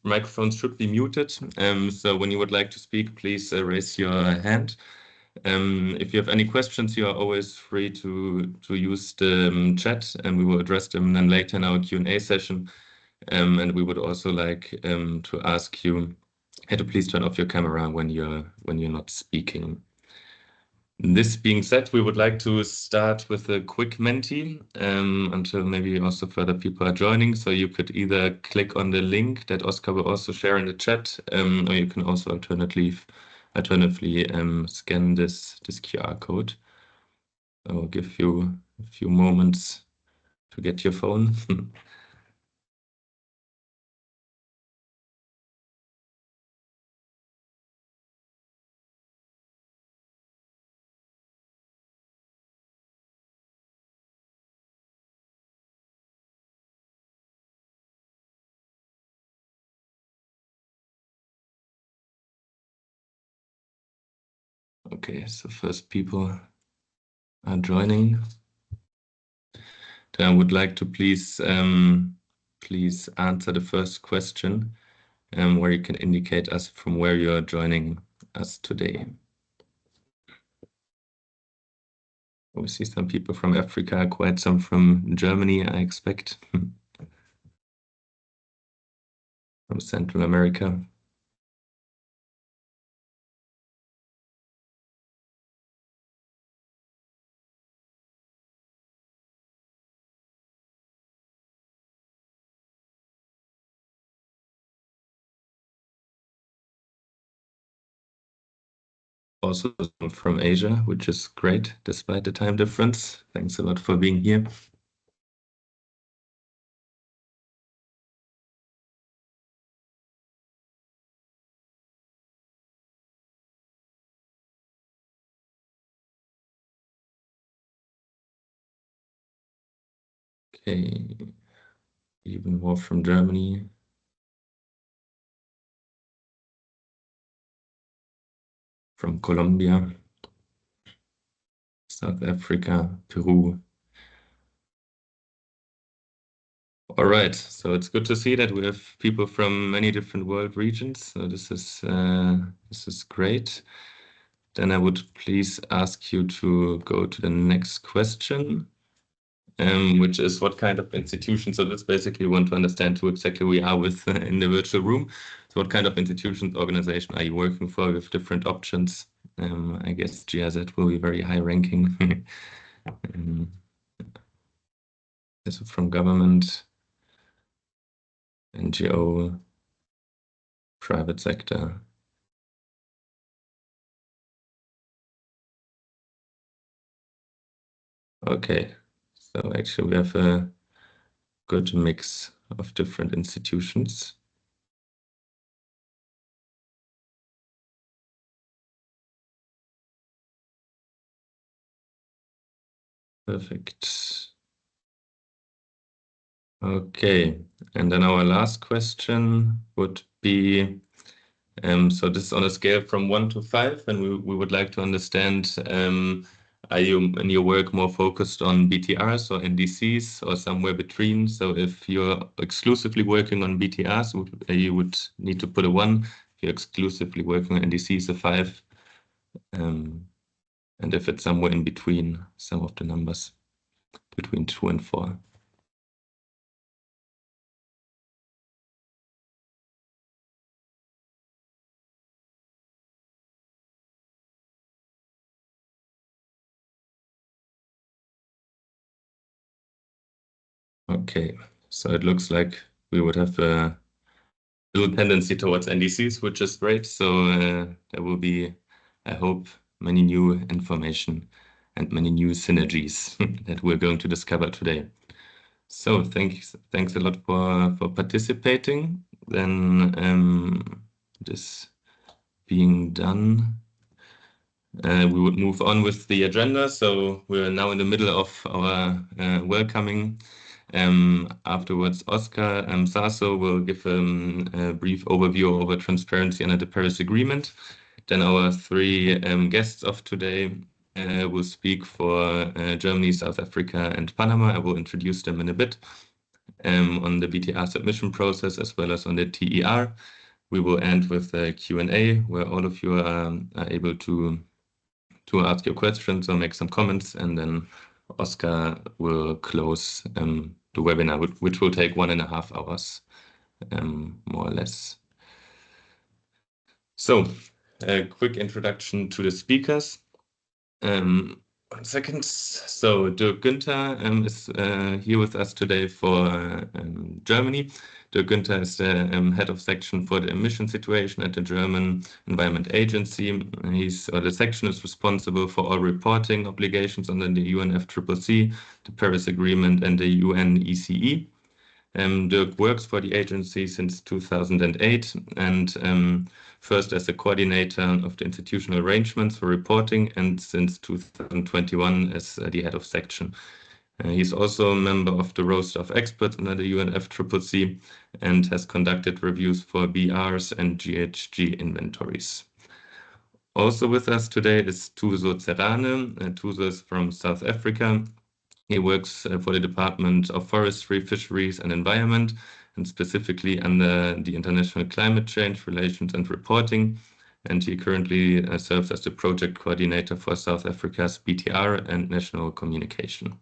microphones should be muted. So when you would like to speak, please raise your hand. If you have any questions, you are always free to use the chat, and we will address them then later in our Q&A session. And we would also like to ask you to please turn off your camera when you're not speaking. This being said, we would like to start with a quick Menti until maybe also further people are joining. So you could either click on the link that Oscar will also share in the chat, or you can also alternatively scan this QR code. I will give you a few moments to get your phone. Okay, so first people are joining. Then I would like to please answer the first question, where you can indicate us from where you are joining us today. We see some people from Africa, quite some from Germany, I expect, from Central America. Also from Asia, which is great despite the time difference. Thanks a lot for being here. Okay, even more from Germany. From Colombia, South Africa, Peru. All right, so it's good to see that we have people from many different world regions. So this is great. Then I would please ask you to go to the next question, which is what kind of institution. So that's basically want to understand who exactly we are with in the virtual room. So what kind of institutions, organization are you working for with different options? I guess GIZ will be very high ranking. This is from government, NGO, private sector. Okay, so actually we have a good mix of different institutions. Perfect. Okay, and then our last question would be, so this is on a scale from 1 to 5, and we would like to understand, are you in your work more focused on BTRs or NDCs or somewhere between? So if you're exclusively working on BTRs, you would need to put a 1. If you're exclusively working on NDCs, a 5. And if it's somewhere in between, some of the numbers between 2 and 4. Okay, so it looks like we would have a little tendency towards NDCs, which is great. So there will be, I hope, many new information and many new synergies that we're going to discover today. So thanks a lot for participating. Then this being done, we would move on with the agenda. So we're now in the middle of our welcoming. Afterwards, Oscar Sasso will give a brief overview over transparency under the Paris Agreement. Then our 3 guests of today will speak for Germany, South Africa, and Panama. I will introduce them in a bit. on the BTR submission process as well as on the TER. We will end with a Q&A where all of you are able to ask your questions or make some comments, and then Oscar will close the webinar, which will take 1.5 hours, more or less. So, a quick introduction to the speakers. 1 second. So, Dirk Günther is here with us today for Germany. Dirk Günther is the head of section for the emission situation at the German Environment Agency. The section is responsible for all reporting obligations under the UNFCCC, the Paris Agreement, and the UNECE. Dirk works for the agency since 2008 and first as a coordinator of the institutional arrangements for reporting, and since 2021 as the head of section. He's also a member of the roster of experts under the UNFCCC and has conducted reviews for BRs and GHG inventories. Also with us today is Tuso Serrane. Tuso is from South Africa. He works for the Department of Forestry, Fisheries and Environment, and specifically under the International Climate Change Relations and Reporting. And he currently serves as the project coordinator for South Africa's BTR and national communication.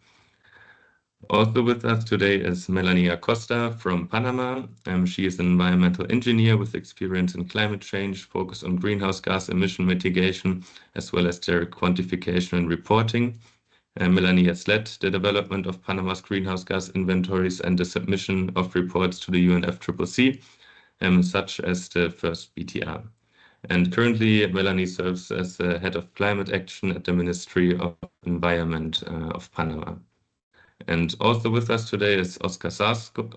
Also with us today is Melanie Acosta from Panama. She is an environmental engineer with experience in climate change, focused on greenhouse gas emission mitigation, as well as their quantification and reporting. Melanie has led the development of Panama's greenhouse gas inventories and the submission of reports to the UNFCCC, such as the first BTR. And currently, Melanie serves as the head of climate action at the Ministry of Environment of Panama. And also with us today is Oscar Sasso.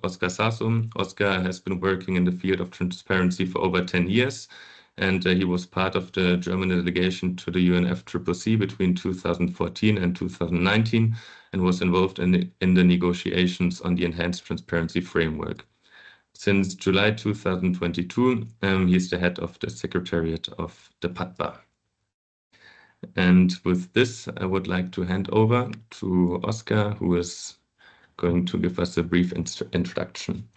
Oscar has been working in the field of transparency for over 10 years. And he was part of the German delegation to the UNFCCC between 2014 and 2019 and was involved in the negotiations on the Enhanced Transparency Framework. Since July 2022, he is the head of the Secretariat of the PATPA. And with this, I would like to hand over to Oscar, who is going to give us a brief introduction.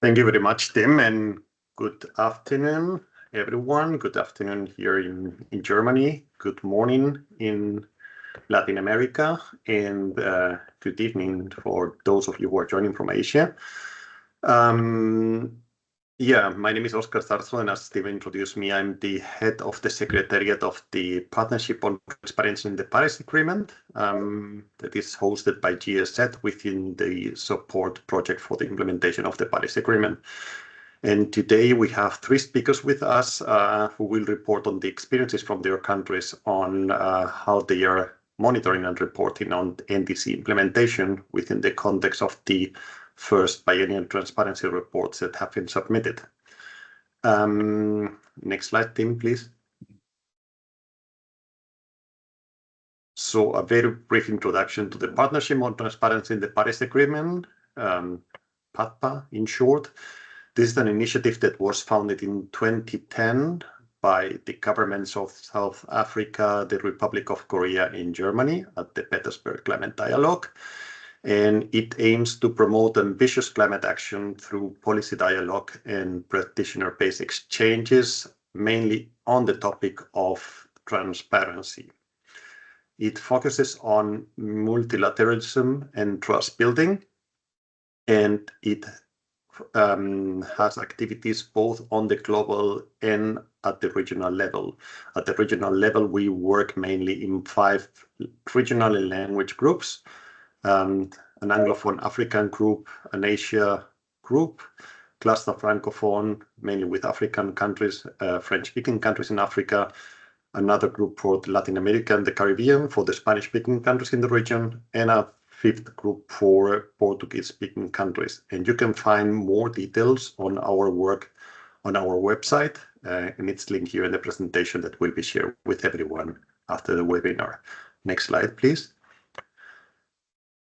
Thank you very much, Tim, and good afternoon, everyone. Good afternoon here in Germany. Good morning in Latin America, and good evening for those of you who are joining from Asia. My name is Oscar Zarzo, and as Steve introduced me, I'm the head of the Secretariat of the Partnership on Transparency in the Paris Agreement that is hosted by GSZ within the support project for the implementation of the Paris Agreement. And today we have 3 speakers with us who will report on the experiences from their countries on how they are monitoring and reporting on NDC implementation within the context of the first biennial transparency reports that have been submitted. Next slide, Tim, please. So a very brief introduction to the Partnership on Transparency in the Paris Agreement, PATPA in short. This is an initiative that was founded in 2010 by the governments of South Africa, the Republic of Korea, and Germany at the Petersburg Climate Dialogue. And it aims to promote ambitious climate action through policy dialogue and practitioner-based exchanges, mainly on the topic of transparency. It focuses on multilateralism and trust building, and it has activities both on the global and at the regional level. At the regional level, we work mainly in 5 regional language groups. An Anglophone African group, an Asia group, cluster Francophone, mainly with African countries, French-speaking countries in Africa, another group for Latin America and the Caribbean, for the Spanish-speaking countries in the region, and a 5th group for Portuguese-speaking countries. And you can find more details on our work on our website, and it's linked here in the presentation that will be shared with everyone after the webinar. Next slide, please.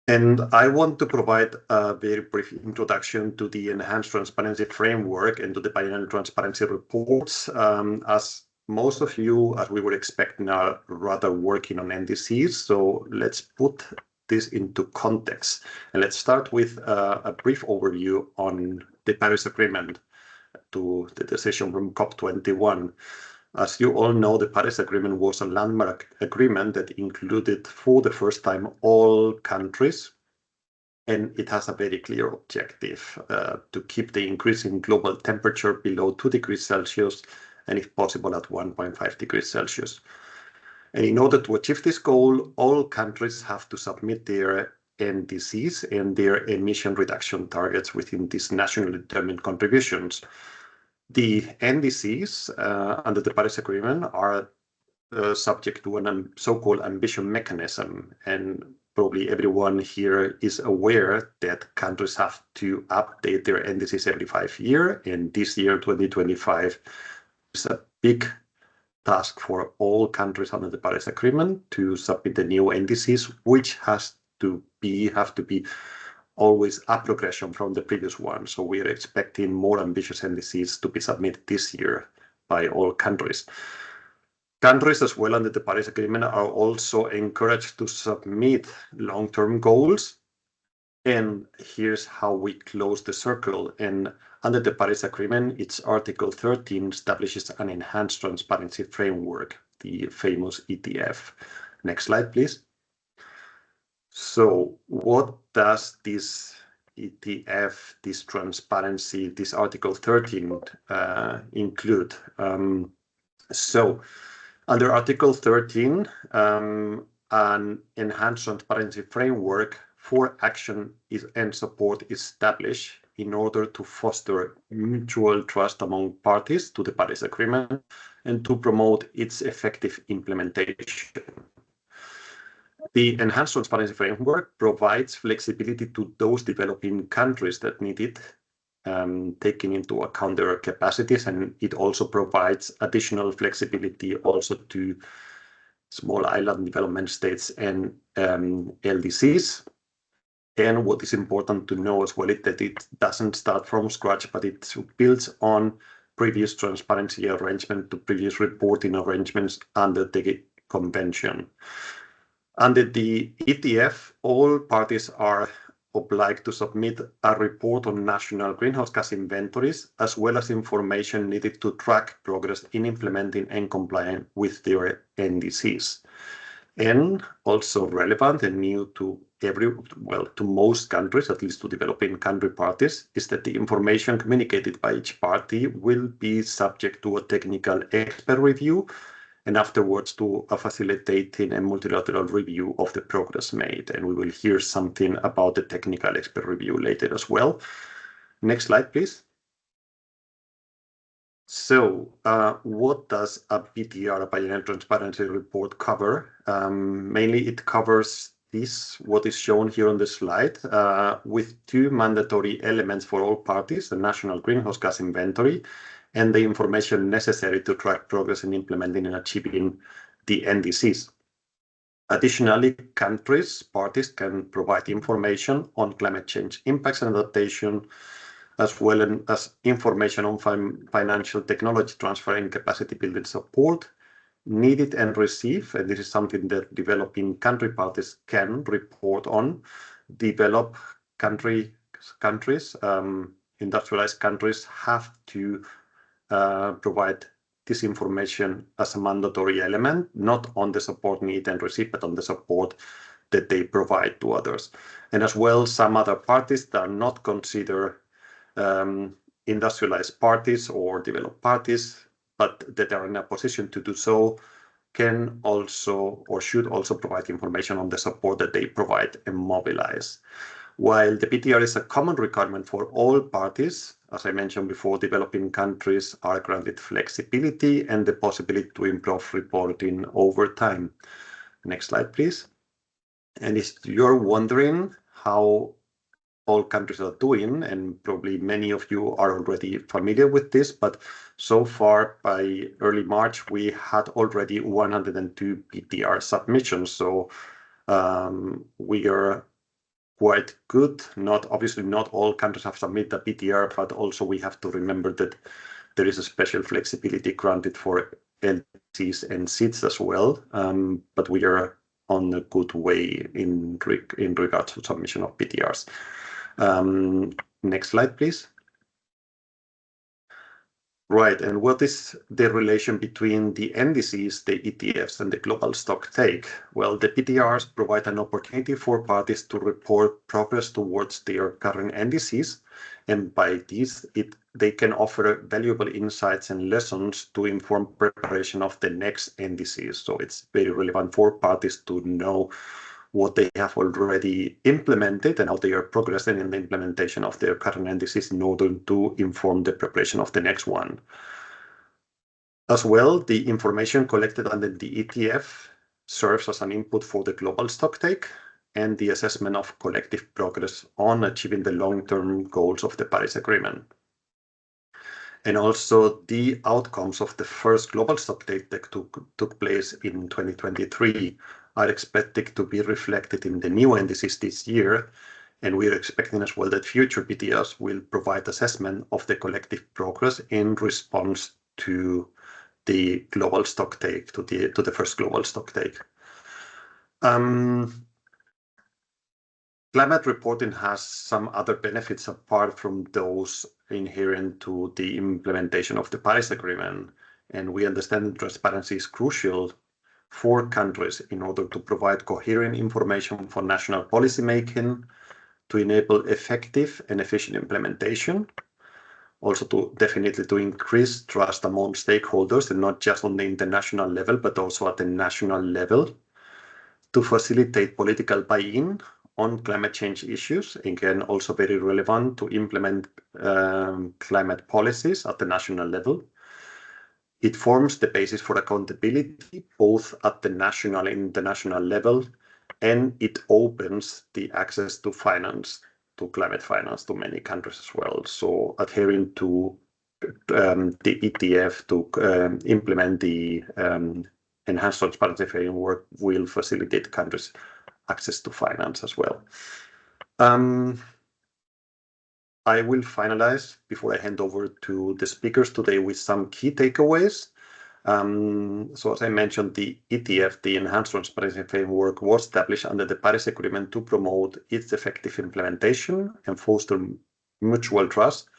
And I want to provide a very brief introduction to the Enhanced Transparency Framework and to the Biennial Transparency Reports. As most of you, as we were expecting, are rather working on NDCs. So let's put this into context. And let's start with a brief overview on the Paris Agreement to the decision from COP21. As you all know, the Paris Agreement was a landmark agreement that included for the first time all countries, and it has a very clear objective to keep the increase in global temperature below 2 degrees Celsius, and if possible at 1.5 degrees Celsius. And in order to achieve this goal, all countries have to submit their NDCs and their emission reduction targets within these nationally determined contributions. The NDCs under the Paris Agreement are subject to a so-called ambition mechanism, and probably everyone here is aware that countries have to update their NDCs every 5 years, and this year, 2025, is a big task for all countries under the Paris Agreement to submit the new NDCs, which have to be always a progression from the previous one. So we are expecting more ambitious NDCs to be submitted this year by all countries. Countries as well under the Paris Agreement are also encouraged to submit long-term goals. And here's how we close the circle. And under the Paris Agreement, its Article 13 establishes an enhanced transparency framework, the famous ETF. Next slide, please. So what does this ETF, this transparency, this Article 13 include? So under Article 13, an enhanced transparency framework for action and support is established in order to foster mutual trust among parties to the Paris Agreement and to promote its effective implementation. The enhanced transparency framework provides flexibility to those developing countries that need it, taking into account their capacities, and it also provides additional flexibility also to small island development states and LDCs. And what is important to know as well is that it doesn't start from scratch, but it builds on previous transparency arrangement to previous reporting arrangements under the convention. Under the ETF, all parties are obliged to submit a report on national greenhouse gas inventories, as well as information needed to track progress in implementing and complying with their NDCs. And also relevant and new to to most countries, at least to developing country parties, is that the information communicated by each party will be subject to a technical expert review, and afterwards to a facilitating and multilateral review of the progress made. And we will hear something about the technical expert review later as well. Next slide, please. So what does a BTR, a Biennial Transparency Report, cover? Mainly it covers what is shown here on the slide, with 2 mandatory elements for all parties: the national greenhouse gas inventory and the information necessary to track progress in implementing and achieving the NDCs. Additionally, parties can provide information on climate change impacts and adaptation, as well as information on financial technology transfer and capacity building support needed and receive. And this is something that developing country parties can report on. Developed countries, industrialized countries have to provide this information as a mandatory element, not on the support need and receive, but on the support that they provide to others. And as well, some other parties that are not considered industrialized parties or developed parties, but that are in a position to do so, can also or should also provide information on the support that they provide and mobilize. While the BTR is a common requirement for all parties, as I mentioned before, developing countries are granted flexibility and the possibility to improve reporting over time. Next slide, please. And if you're wondering how all countries are doing, and probably many of you are already familiar with this, but so far by early March, we had already 102 BTR submissions. So we are quite good. Obviously, not all countries have submitted a BTR, but also we have to remember that there is a special flexibility granted for LDCs and SIDs as well. But we are on a good way in regards to submission of BTRs. Next slide, please. Right, and what is the relation between the NDCs, the ETFs, and the global stock take? Well, the BTRs provide an opportunity for parties to report progress towards their current NDCs, and by this, they can offer valuable insights and lessons to inform preparation of the next NDCs. So it's very relevant for parties to know what they have already implemented and how they are progressing in the implementation of their current NDCs in order to inform the preparation of the next one. As well, the information collected under the ETF serves as an input for the global stocktake and the assessment of collective progress on achieving the long-term goals of the Paris Agreement. And also the outcomes of the first global stocktake that took place in 2023 are expected to be reflected in the new NDCs this year. And we're expecting as well that future BTRs will provide assessment of the collective progress in response to the global stocktake, to the first global stocktake. Climate reporting has some other benefits apart from those inherent to the implementation of the Paris Agreement, and we understand that transparency is crucial for countries in order to provide coherent information for national policy making, to enable effective and efficient implementation, also to definitely to increase trust among stakeholders, and not just on the international level, but also at the national level, to facilitate political buy-in on climate change issues, again, also very relevant to implement climate policies at the national level. It forms the basis for accountability, both at the national and international level, and it opens the access to finance, to climate finance, to many countries as well. So adhering to the ETF to implement the enhanced transparency framework will facilitate countries' access to finance as well. I will finalize before I hand over to the speakers today with some key takeaways. So as I mentioned, the ETF, the Enhanced Transparency Framework, was established under the Paris Agreement to promote its effective implementation and foster mutual trust.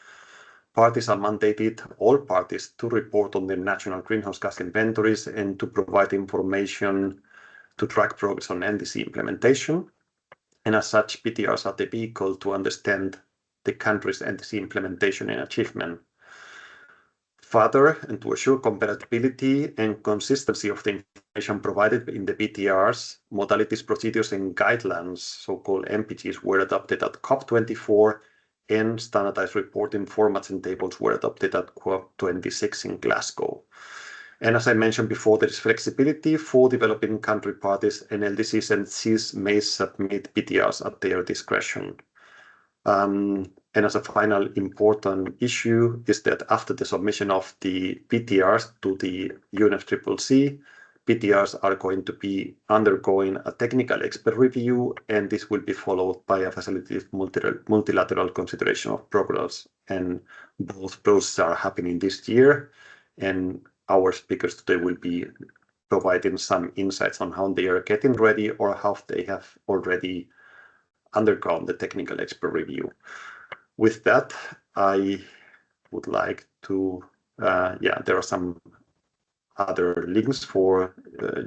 Parties are mandated, all parties, to report on their national greenhouse gas inventories and to provide information to track progress on NDC implementation. And as such, BTRs are the vehicle to understand the country's NDC implementation and achievement. Further, and to assure compatibility and consistency of the information provided in the BTRs, modalities, procedures, and guidelines, so-called MPGs, were adopted at COP24, and standardized reporting formats and tables were adopted at COP26 in Glasgow. And as I mentioned before, there is flexibility for developing country parties, and LDCs and Cs may submit BTRs at their discretion. And as a final important issue is that after the submission of the BTRs to the UNFCCC, BTRs are going to be undergoing a technical expert review, and this will be followed by a facilitated multilateral consideration of progress. And both processes are happening this year, and our speakers today will be providing some insights on how they are getting ready or how they have already undergone the technical expert review. With that, I would like to, there are some other links for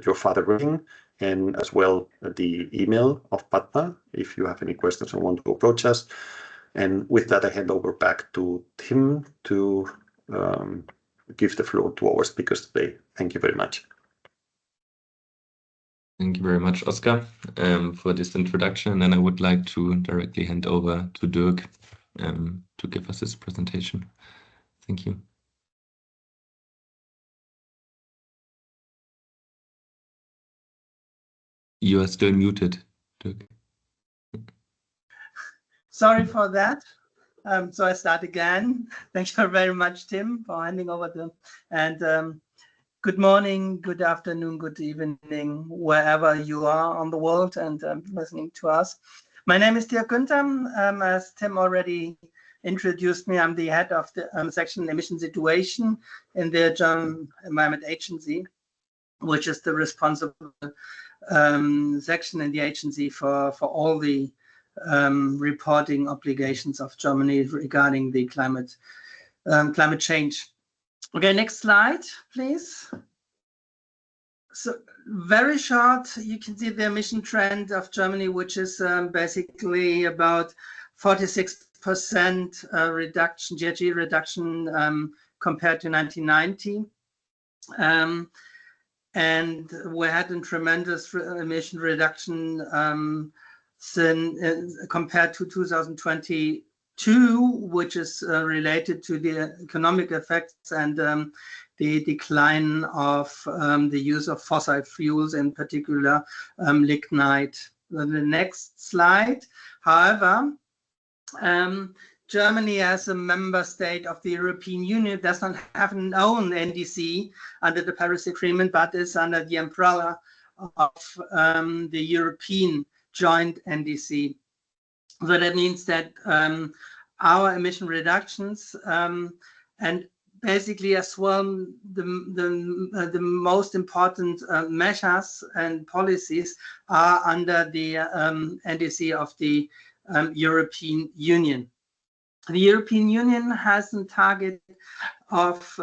your further reading, and as well the email of PATPA if you have any questions and want to approach us. And with that, I hand over back to Tim to give the floor to our speakers today. Thank you very much. Thank you very much, Oscar, for this introduction. And I would like to directly hand over to Dirk to give us his presentation. Thank you. You are still muted, Dirk. Sorry for that. So I start again. Thank you very much, Tim, for handing over the, and good morning, good afternoon, good evening, wherever you are on the world and listening to us. My name is Dirk Günther. As Tim already introduced me, I'm the head of the section emission situation in the German Environment Agency, which is the responsible section in the agency for all the reporting obligations of Germany regarding the climate change. Okay, next slide, please. So very short, you can see the emission trend of Germany, which is basically about 46% reduction, GHG reduction compared to 1990. And we had a tremendous emission reduction compared to 2022, which is related to the economic effects and the decline of the use of fossil fuels, in particular lignite. The next slide. However, Germany, as a member state of the European Union, does not have an own NDC under the Paris Agreement, but is under the umbrella of the European joint NDC. So that means that our emission reductions and basically as well the most important measures and policies are under the NDC of the European Union. The European Union has a target of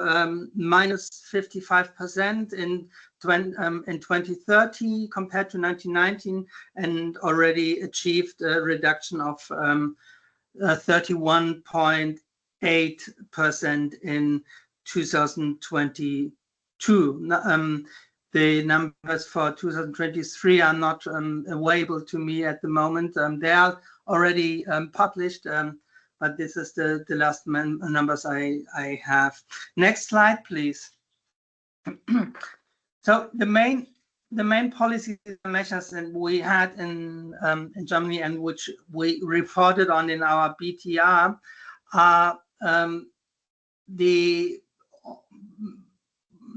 minus 55% in 2030 compared to 1919, and already achieved a reduction of 31.8% in 2022. The numbers for 2023 are not available to me at the moment. They are already published, but this is the last numbers I have. Next slide, please. So the main policy measures that we had in Germany and which we reported on in our BTR are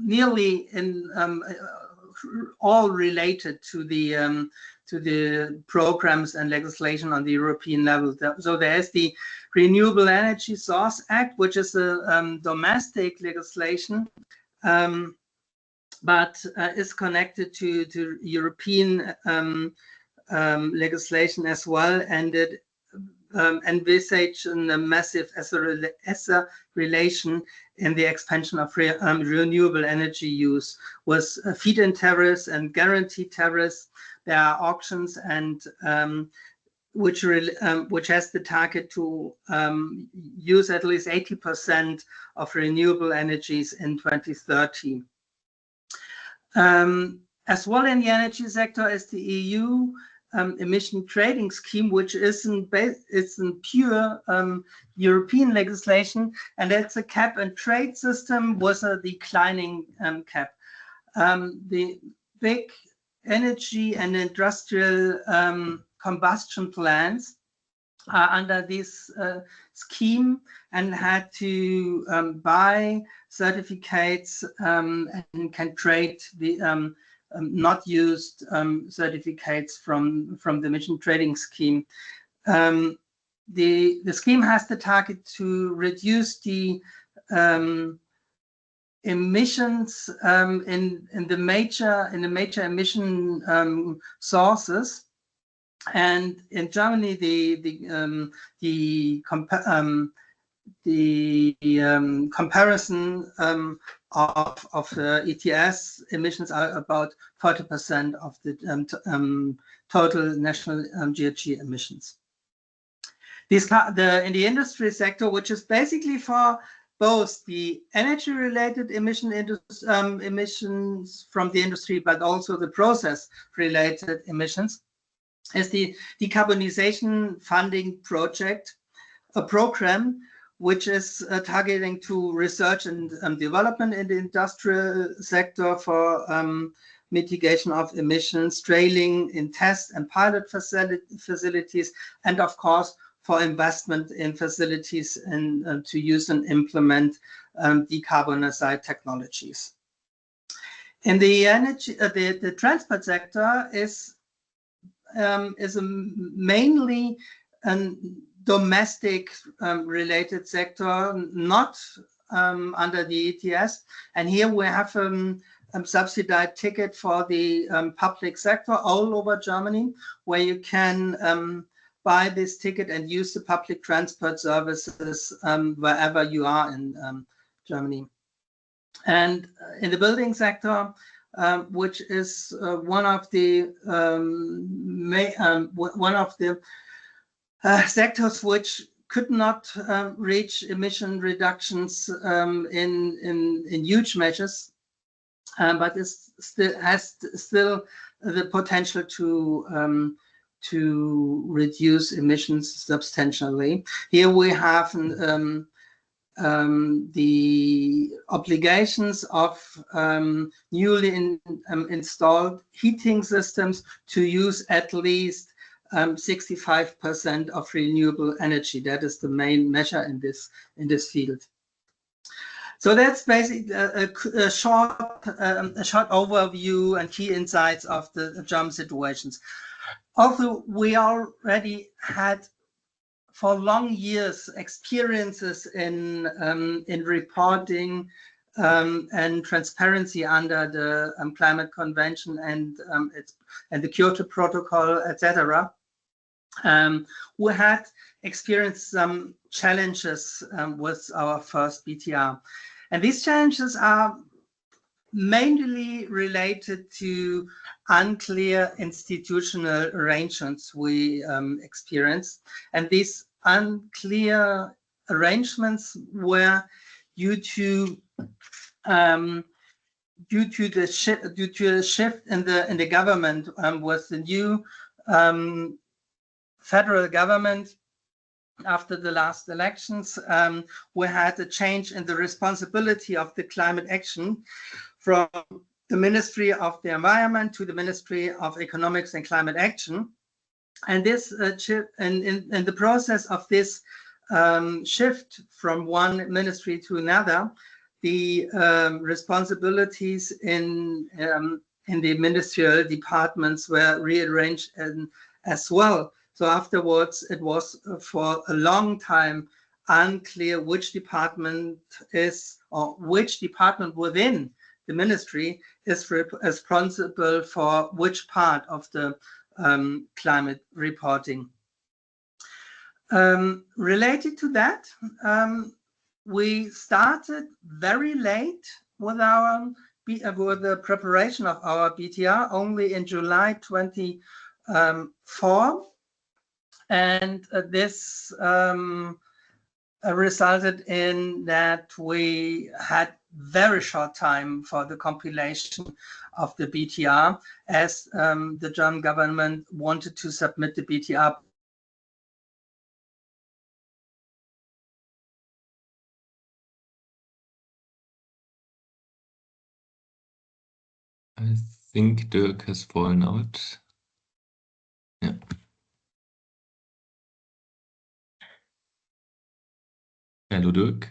nearly all related to the programs and legislation on the European level. So there's the Renewable Energy Source Act, which is a domestic legislation, but is connected to European legislation as well, and it envisaged a massive relation in the expansion of renewable energy use with feed-in tariffs and guaranteed tariffs. There are auctions and which has the target to use at least 80% of renewable energies in 2030. As well in the energy sector is the EU emission trading scheme, which isn't pure European legislation, and it's a cap and trade system with a declining cap. The big energy and industrial combustion plants are under this scheme and had to buy certificates and can trade the not used certificates from the emission trading scheme. The scheme has the target to reduce the emissions in the major emission sources. And in Germany, the comparison of ETS emissions are about 40% of the total national GHG emissions. In the industry sector, which is basically for both the energy-related emissions from the industry, but also the process-related emissions, is the decarbonization funding project, a program which is targeting to research and development in the industrial sector for mitigation of emissions, trailing in test and pilot facilities, and of course for investment in facilities and to use and implement decarbonized technologies. In the energy, the transport sector is mainly domestic related sector, not under the ETS. And here we have subsidized ticket for the public sector all over Germany, where you can buy this ticket and use the public transport services wherever you are in Germany. And in the building sector, which is one of the sectors which could not reach emission reductions in huge measures, but has still the potential to reduce emissions substantially. Here we have the obligations of newly installed heating systems to use at least 65% of renewable energy. That is the main measure in this field. So that's basically a short overview and key insights of the German situations. Also, we already had for long years experiences in reporting and transparency under the Climate Convention and the Kyoto Protocol, etc. We had experienced some challenges with our first BTR, and these challenges are mainly related to unclear institutional arrangements we experienced, and these unclear arrangements were due to the shift in the government with the new federal government. After the last elections, we had a change in the responsibility of the climate action from the Ministry of the Environment to the Ministry of Economics and Climate Action. And this in the process of this shift from one ministry to another, the responsibilities in the ministerial departments were rearranged as well. So afterwards, it was for a long time unclear which department is, or which department within the ministry is responsible for which part of the climate reporting. Related to that, we started very late with the preparation of our BTR, only in July 24. And this resulted in that we had very short time for the compilation of the BTR, as the German government wanted to submit the BTR. I think Dirk has fallen out. Yeah. Hello, Dirk.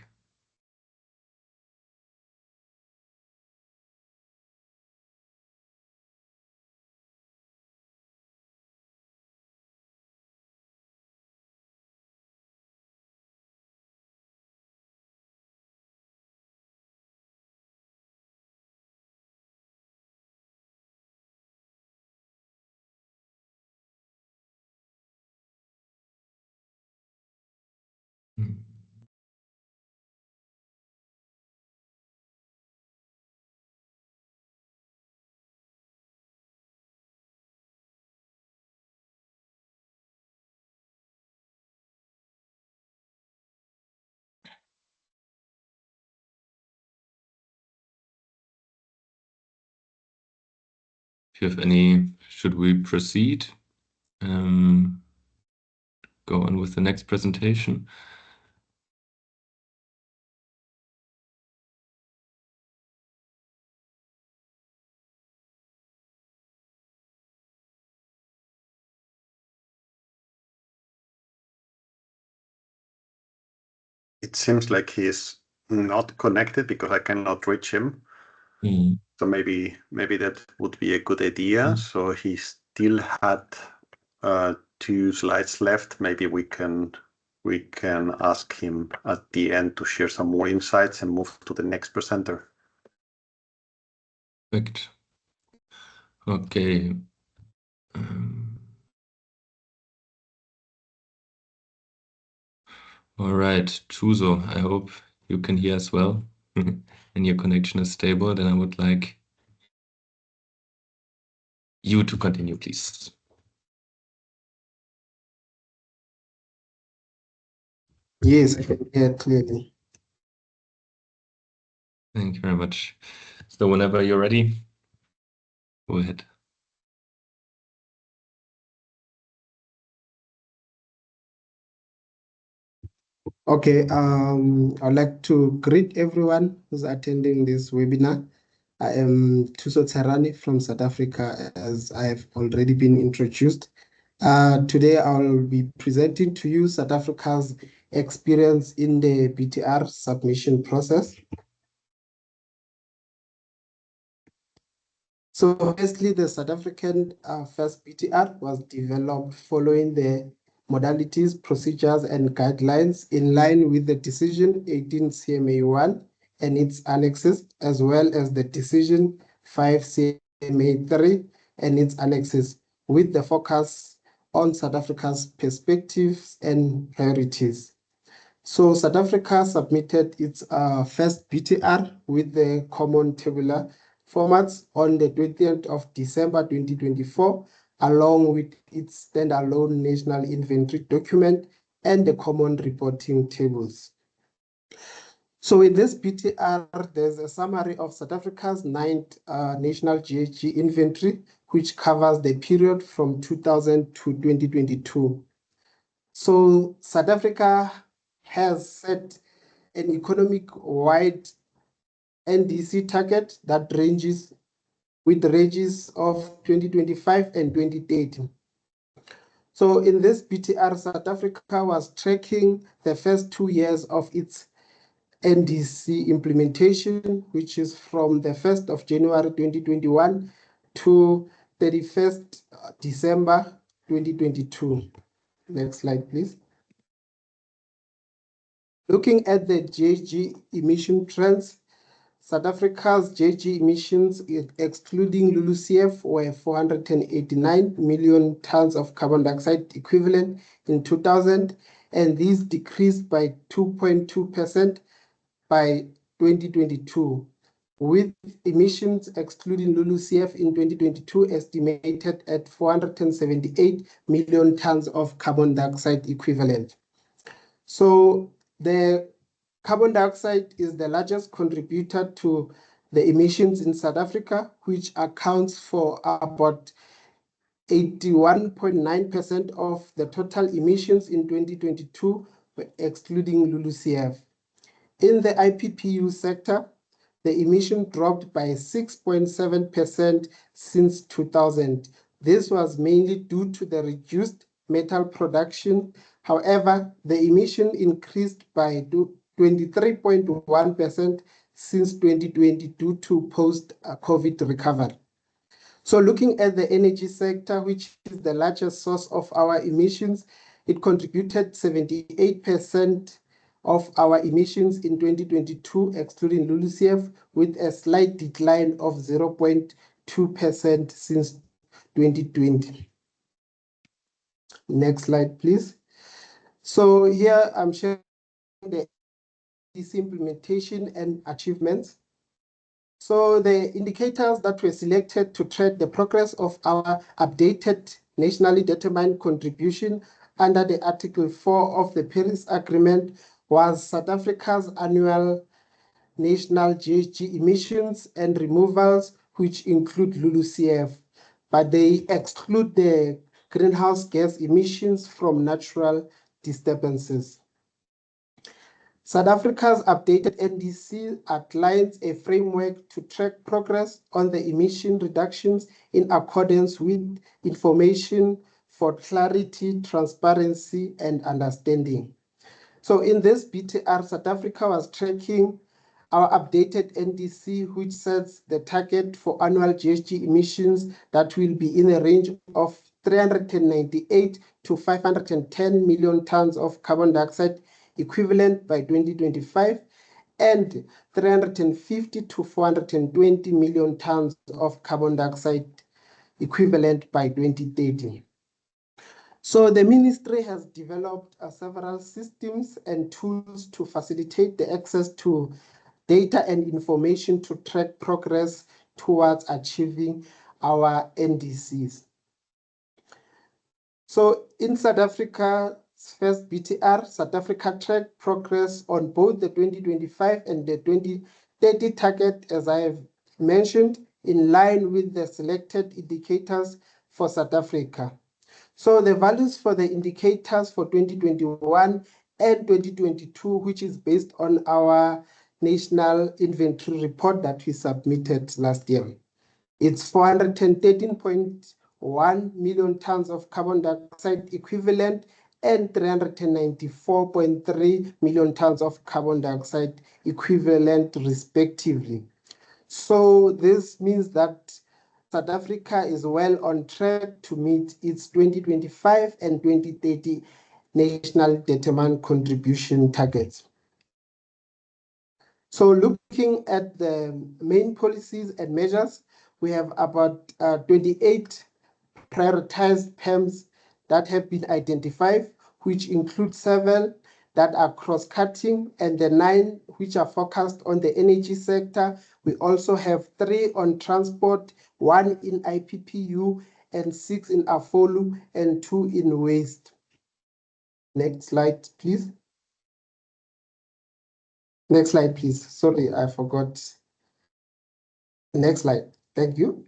If you have any, should we proceed? Go on with the next presentation. It seems like he's not connected because I cannot reach him. So maybe that would be a good idea. So he still had 2 slides left. Maybe we can ask him at the end to share some more insights and move to the next presenter. Perfect. Okay. All right, Chuzo, I hope you can hear as well and your connection is stable. Then I would like you to continue, please. Yes, I can hear clearly. Thank you very much. So whenever you're ready, go ahead. Okay, I'd like to greet everyone who's attending this webinar. I am Thuso Tsarani from South Africa, as I have already been introduced. Today, I'll be presenting to you South Africa's experience in the BTR submission process. So firstly, the South African first BTR was developed following the modalities, procedures, and guidelines in line with the Decision 18 CMA1 and its annexes, as well as the Decision 5 CMA3 and its annexes, with the focus on South Africa's perspectives and priorities. So South Africa submitted its first BTR with the common tabular formats on the 20th of December 2024, along with its standalone national inventory document and the common reporting tables. So in this BTR, there's a summary of South Africa's 9th national GHG inventory, which covers the period from 2000 to 2022. So South Africa has set an economic-wide NDC target that ranges with ranges of 2025 and 2030. So in this BTR, South Africa was tracking the first 2 years of its NDC implementation, which is from the 1st of January 2021 to 31st December 2022. Next slide, please. Looking at the GHG emission trends, South Africa's GHG emissions, excluding LULUCF, were 489 million tons of carbon dioxide equivalent in 2000, and these decreased by 2.2% by 2022, with emissions excluding LULUCF in 2022 estimated at 478 million tons of carbon dioxide equivalent. So the carbon dioxide is the largest contributor to the emissions in South Africa, which accounts for about 81.9% of the total emissions in 2022, excluding LULUCF. In the IPPU sector, the emission dropped by 6.7% since 2000. This was mainly due to the reduced metal production. However, the emission increased by 23.1% since 2020 due to post-COVID recovery. So looking at the energy sector, which is the largest source of our emissions, it contributed 78% of our emissions in 2022, excluding LULUCF, with a slight decline of 0.2% since 2020. Next slide, please. So here I'm showing the NDC implementation and achievements. So the indicators that were selected to track the progress of our updated nationally determined contribution under the Article 4 of the Paris Agreement was South Africa's annual national GHG emissions and removals, which include LULUCF, but they exclude the greenhouse gas emissions from natural disturbances. South Africa's updated NDC outlines a framework to track progress on the emission reductions in accordance with information for clarity, transparency, and understanding. So in this BTR, South Africa was tracking our updated NDC, which sets the target for annual GHG emissions that will be in a range of 398 to 510 million tons of carbon dioxide equivalent by 2025, and 350 to 420 million tons of carbon dioxide equivalent by 2030. So the ministry has developed several systems and tools to facilitate the access to data and information to track progress towards achieving our NDCs. So in South Africa's first BTR, South Africa tracked progress on both the 2025 and the 2030 target, as I have mentioned, in line with the selected indicators for South Africa. So the values for the indicators for 2021 and 2022, which is based on our national inventory report that we submitted last year. It's 413.1 million tons of carbon dioxide equivalent and 394.3 million tons of carbon dioxide equivalent respectively. So this means that South Africa is well on track to meet its 2025 and 2030 national determined contribution targets. So looking at the main policies and measures, we have about 28 prioritized PEMs that have been identified, which include 7 that are cross-cutting and the 9 which are focused on the energy sector. We also have 3 on transport, 1 in IPPU, and 6 in AFOLU, and 2 in waste. Next slide, please. Next slide, please. Sorry, I forgot. Next slide. Thank you.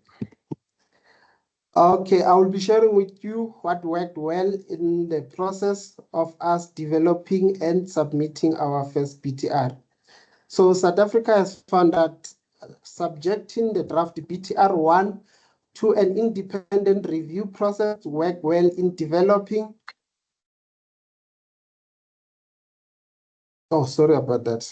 Okay, I will be sharing with you what worked well in the process of us developing and submitting our first BTR. So South Africa has found that subjecting the draft BTR1 to an independent review process worked well in developing. Oh, sorry about that.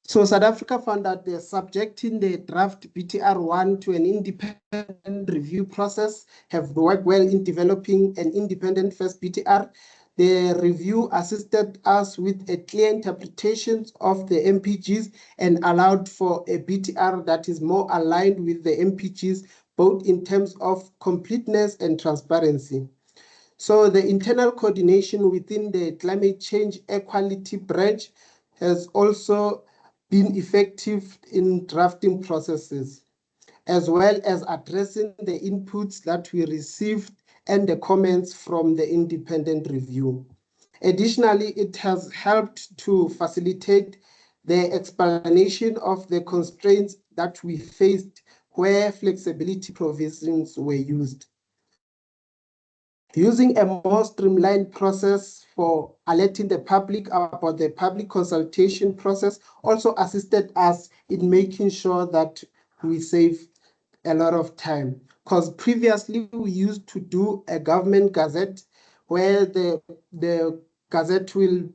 So South Africa found that they're subjecting the draft BTR1 to an independent review process have worked well in developing an independent first BTR. The review assisted us with a clear interpretation of the MPGs and allowed for a BTR that is more aligned with the MPGs, both in terms of completeness and transparency. So the internal coordination within the climate change equality branch has also been effective in drafting processes, as well as addressing the inputs that we received and the comments from the independent review. Additionally, it has helped to facilitate the explanation of the constraints that we faced where flexibility provisions were used. Using a more streamlined process for alerting the public about the public consultation process also assisted us in making sure that we save a lot of time. Because previously we used to do a government gazette where the gazette will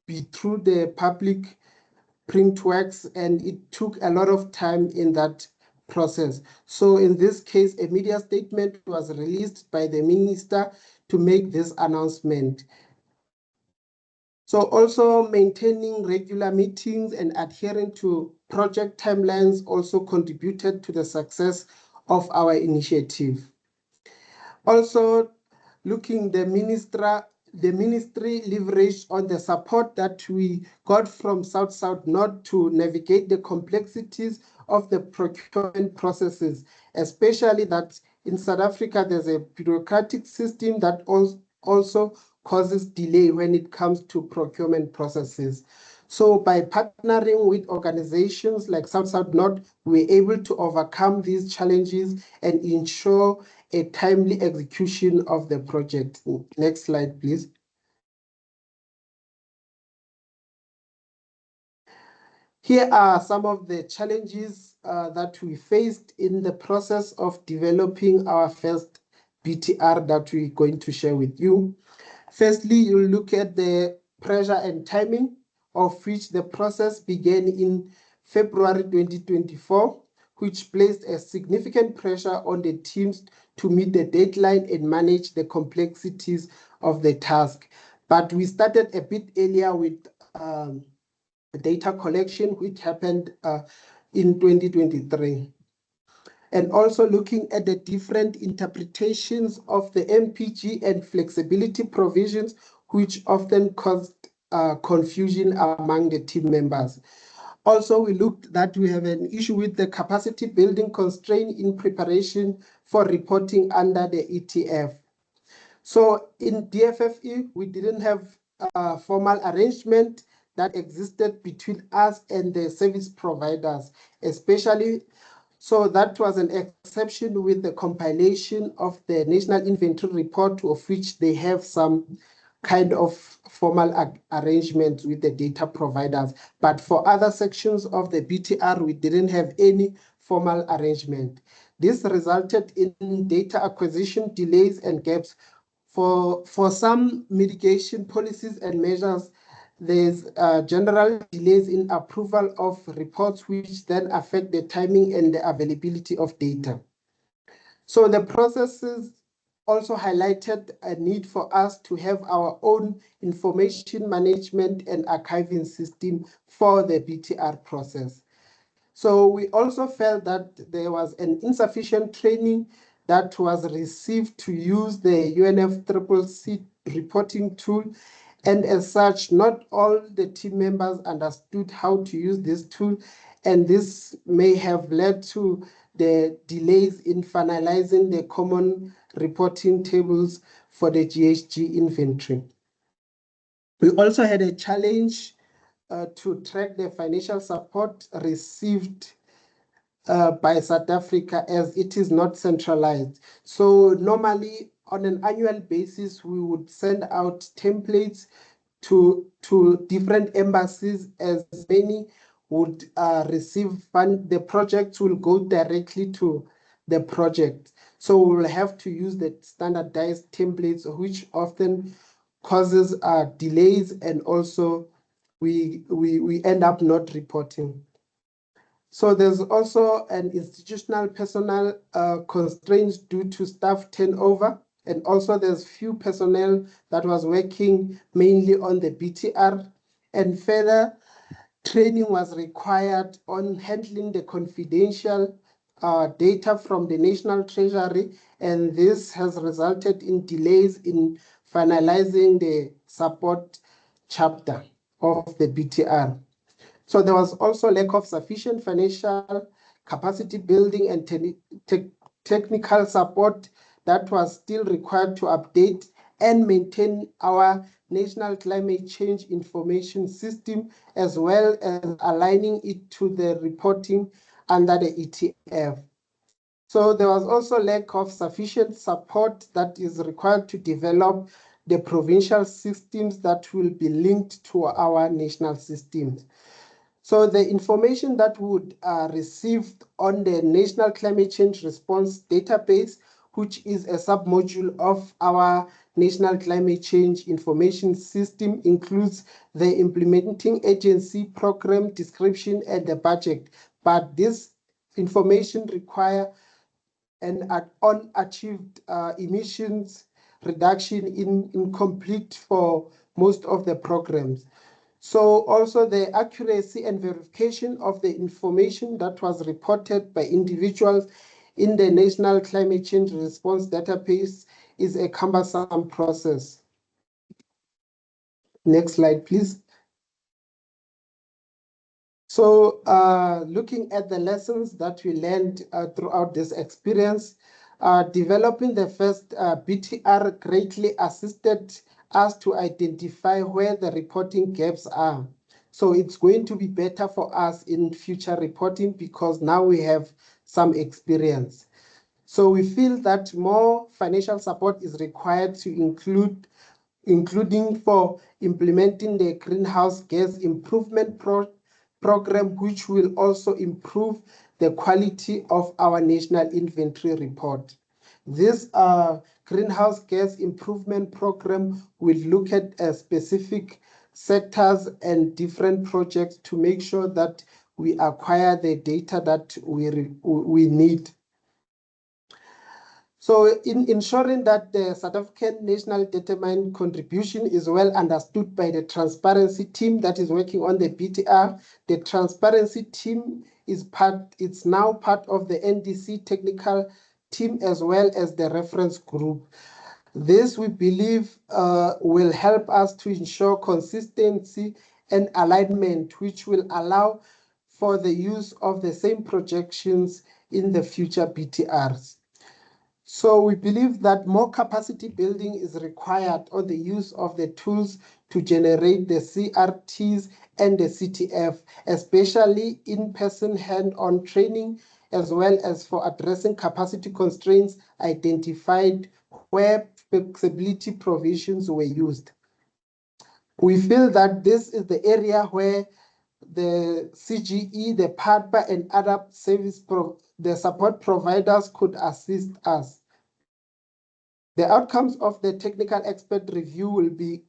be through the public print works, and it took a lot of time in that process. So in this case, a media statement was released by the minister to make this announcement. So also maintaining regular meetings and adhering to project timelines also contributed to the success of our initiative. Also, the ministry leveraged on the support that we got from South North to navigate the complexities of the procurement processes, especially that in South Africa, there's a bureaucratic system that also causes delay when it comes to procurement processes. So by partnering with organizations like South North, we're able to overcome these challenges and ensure a timely execution of the project. Next slide, please. Here are some of the challenges that we faced in the process of developing our first BTR that we're going to share with you. Firstly, you'll look at the pressure and timing, of which the process began in February 2024, which placed a significant pressure on the teams to meet the deadline and manage the complexities of the task. But we started a bit earlier with data collection, which happened in 2023. And also looking at the different interpretations of the MPG and flexibility provisions, which often caused confusion among the team members. Also, we looked that we have an issue with the capacity building constraint in preparation for reporting under the ETF. So in DFFE, we didn't have a formal arrangement that existed between us and the service providers, especially. So that was an exception with the compilation of the National Inventory Report, of which they have some kind of formal arrangement with the data providers. But for other sections of the BTR, we didn't have any formal arrangement. This resulted in data acquisition delays and gaps. For some mitigation policies and measures, there's general delays in approval of reports, which then affect the timing and the availability of data. So the processes also highlighted a need for us to have our own information management and archiving system for the BTR process. So we also felt that there was an insufficient training that was received to use the UNFCCC reporting tool. And as such, not all the team members understood how to use this tool. And this may have led to the delays in finalizing the common reporting tables for the GHG inventory. We also had a challenge to track the financial support received by South Africa, as it is not centralized. So normally on an annual basis, we would send out templates to different embassies, as many would receive fund. The projects will go directly to the project. So we will have to use the standardized templates, which often causes delays, and also we end up not reporting. So there's also an institutional personnel constraints due to staff turnover, and also there's few personnel that was working mainly on the BTR, and further training was required on handling the confidential data from the National Treasury, and this has resulted in delays in finalizing the support chapter of the BTR. So there was also lack of sufficient financial capacity building and technical support that was still required to update and maintain our national climate change information system, as well as aligning it to the reporting under the ETF. So there was also lack of sufficient support that is required to develop the provincial systems that will be linked to our national systems. So the information that would received on the National Climate Change Response Database, which is a submodule of our National Climate Change Information System, includes the implementing agency, program description, and the budget. But this information require an unachieved emissions reduction incomplete for most of the programs. So also the accuracy and verification of the information that was reported by individuals in the National Climate Change Response Database is a cumbersome process. Next slide, please. So looking at the lessons that we learned throughout this experience, developing the first BTR greatly assisted us to identify where the reporting gaps are. So it's going to be better for us in future reporting because now we have some experience. So we feel that more financial support is required to including for implementing the greenhouse gas improvement program, which will also improve the quality of our national inventory report. This greenhouse gas improvement program will look at specific sectors and different projects to make sure that we acquire the data that we need. So in ensuring that the South African National Data Mine contribution is well understood by the transparency team that is working on the BTR, the transparency team it's now part of the NDC technical team as well as the reference group. This, we believe, will help us to ensure consistency and alignment, which will allow for the use of the same projections in the future BTRs. So we believe that more capacity building is required on the use of the tools to generate the CRTs and the CTF, especially in-person hand-on training, as well as for addressing capacity constraints identified where flexibility provisions were used. We feel that this is the area where the CGE, the PATPA, and other the support providers could assist us. The outcomes of the technical expert review will be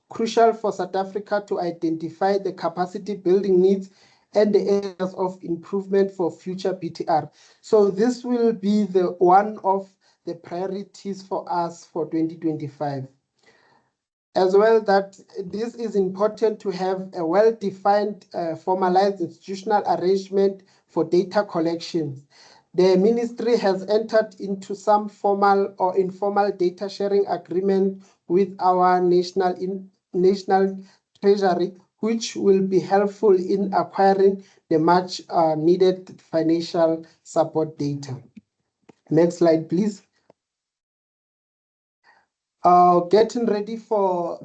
crucial for South Africa to identify the capacity building needs and the areas of improvement for future BTR. So this will be one of the priorities for us for 2025. As well, that this is important to have a well-defined, formalized institutional arrangement for data collections. The ministry has entered into some formal or informal data sharing agreement with our national treasury, which will be helpful in acquiring the much needed financial support data. Next slide, please. Getting ready for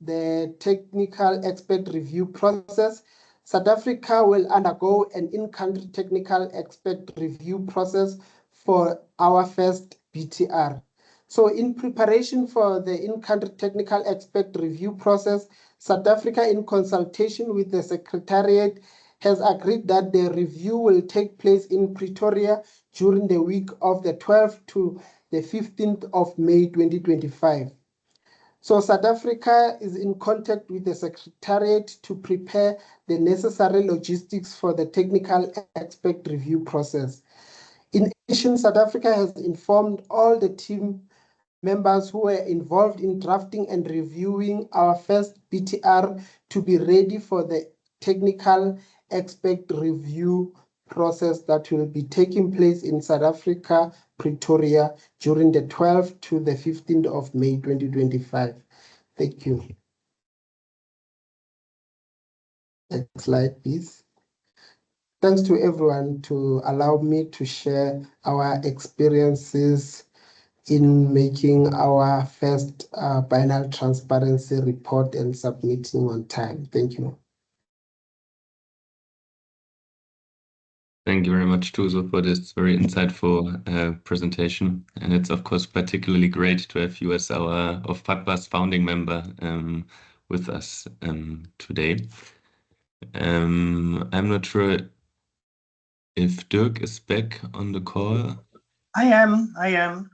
the technical expert review process, South Africa will undergo an in-country technical expert review process for our first BTR. So in preparation for the in-country technical expert review process, South Africa, in consultation with the Secretariat, has agreed that the review will take place in Pretoria during the week of the 12th to the 15th of May 2025. So South Africa is in contact with the Secretariat to prepare the necessary logistics for the technical expert review process. In addition, South Africa has informed all the team members who were involved in drafting and reviewing our first BTR to be ready for the technical expert review process that will be taking place in South Africa, Pretoria, during the 12th to the 15th of May 2025. Thank you. Next slide, please. Thanks to everyone to allow me to share our experiences in making our first Biennial Transparency Report and submitting on time. Thank you. Thank you very much, Tuso, for this very insightful presentation. And it's, of course, particularly great to have you as our PATPA's founding member with us today. I'm not sure if Dirk is back on the call. I am.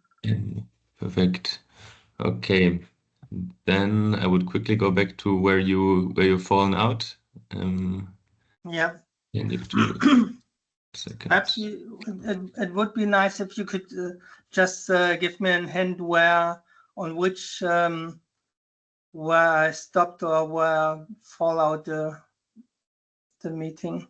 Perfect. Okay. Then I would quickly go back to where you've fallen out. Yeah. Perhaps it would be nice if you could just give me a hint where I stopped or where I fall out the meeting.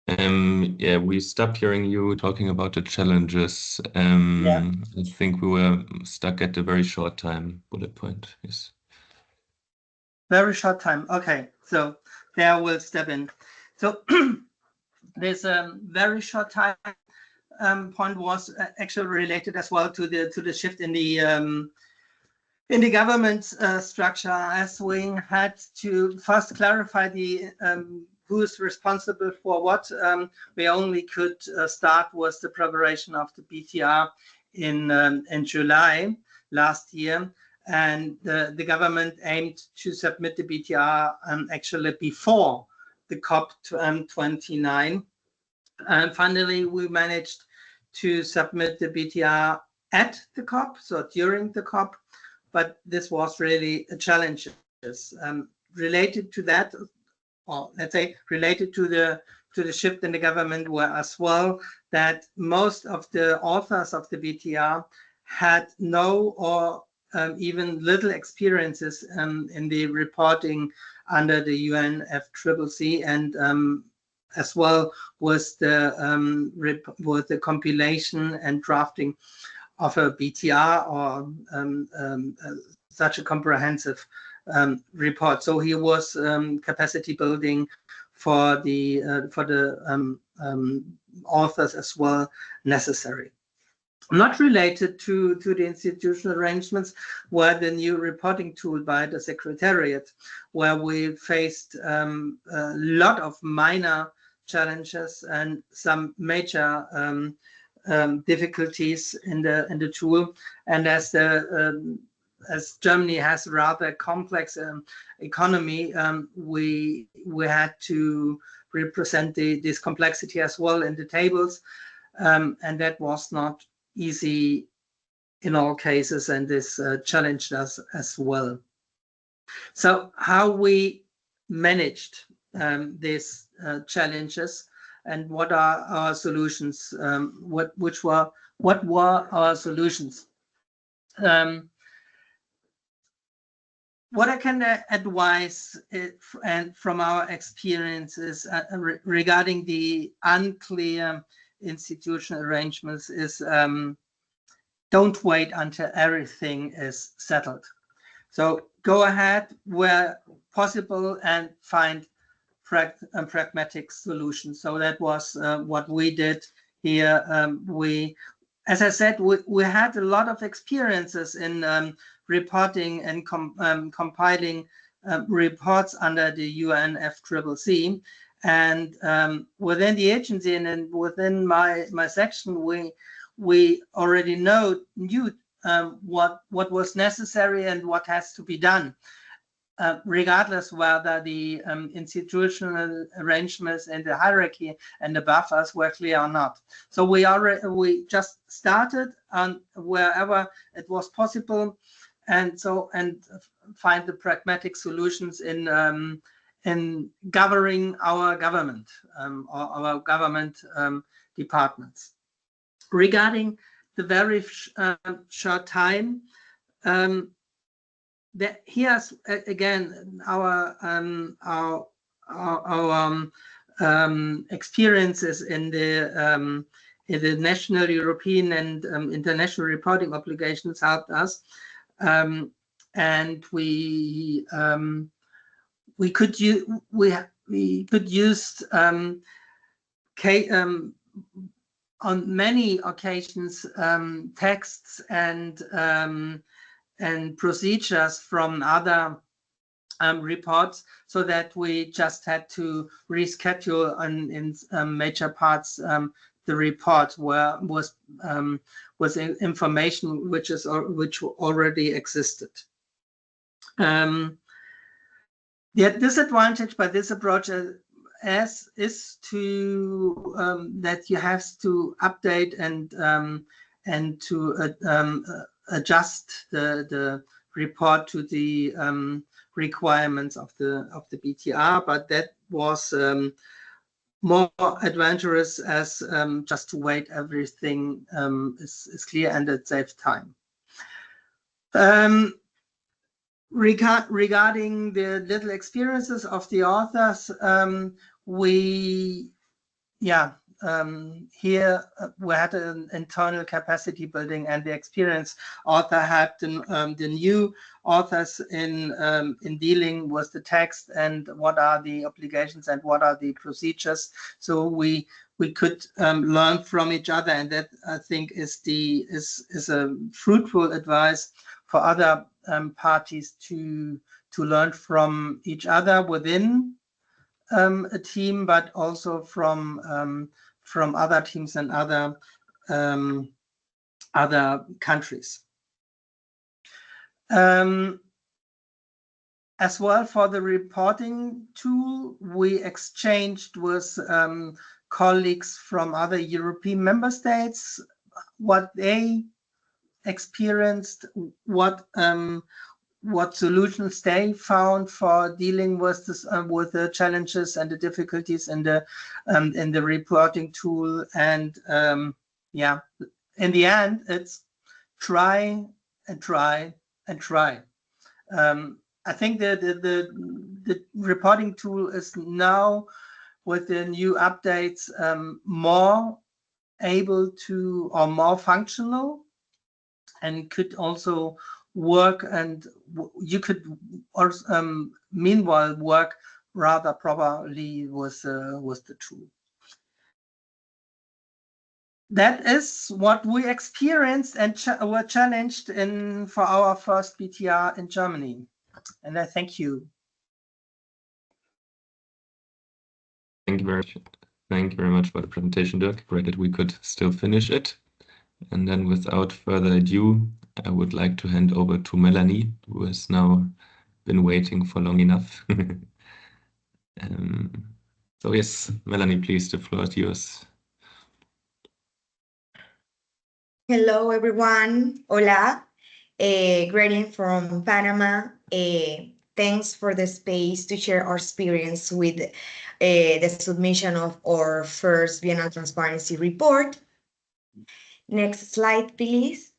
Yeah, we stopped hearing you talking about the challenges. Yeah. I think we were stuck at a very short time bullet point. Yes. Very short time. Okay, so there we'll step in. So this very short time point was actually related as well to the shift in the government structure, as we had to first clarify the who is responsible for what. We only could start with the preparation of the BTR in July last year, and the government aimed to submit the BTR actually before the COP29. And finally, we managed to submit the BTR at the COP, so during the COP, but this was really a challenge related to that, or let's say related to the to the shift in the government were as well that most of the authors of the BTR had no or even little experiences in the reporting under the UNFCCC, and as well was the compilation and drafting of a BTR or such a comprehensive report. So he was capacity building for the authors as well necessary. Not related to the institutional arrangements were the new reporting tool by the Secretariat, where we faced a lot of minor challenges and some major difficulties in the tool. And as Germany has a rather complex economy, we had to represent this complexity as well in the tables, and that was not easy in all cases, and this challenged us as well. So how we managed these challenges and what are our solutions? What were our solutions? What I can advise and from our experiences regarding the unclear institutional arrangements is don't wait until everything is settled. So go ahead where possible and find pragmatic solutions. So that was what we did here. As I said, we had a lot of experiences in reporting and compiling reports under the UNFCCC. And within the agency and within my section, we already knew what was necessary and what has to be done, regardless whether the institutional arrangements and the hierarchy and the buffers were clear or not. So we just started on wherever it was possible, and find the pragmatic solutions in governing our government or our government departments. Regarding the very short time, here's again our experiences in the national, European, and international reporting obligations helped us, and we could use on many occasions texts and procedures from other reports, so that we just had to reschedule in major parts the report was information which already existed. The disadvantage by this approach is to that you have to update and to adjust the report to the requirements of the BTR, but that was more adventurous as just to wait everything is clear, and it saves time. Regarding the little experiences of the authors, here we had an internal capacity building, and the experienced author had the new authors in dealing with the text and what are the obligations and what are the procedures. So we could learn from each other, and that I think is a fruitful advice for other parties to learn from each other within a team, but also from other teams and other countries. As well, for the reporting tool, we exchanged with colleagues from other European member states what they experienced, what what solutions they found for dealing with this, with the challenges and the difficulties in the reporting tool. And yeah, in the end, it's try and try and try. I think the reporting tool is now, with the new updates, more able to, or more functional, and could also work, and you could also meanwhile work rather properly with the tool. That is what we experienced and were challenged in for our first BTR in Germany. And I thank you. Thank you very much. Thank you very much for the presentation, Dirk. Great that we could still finish it. And then without further ado, I would like to hand over to Melanie, who has now been waiting for long enough. So yes, Melanie, please, the floor is yours. Hello, everyone. Hola. Greeting from Panama. Thanks for the space to share our experience with the submission of our first Biennial Transparency Report. Next slide, please.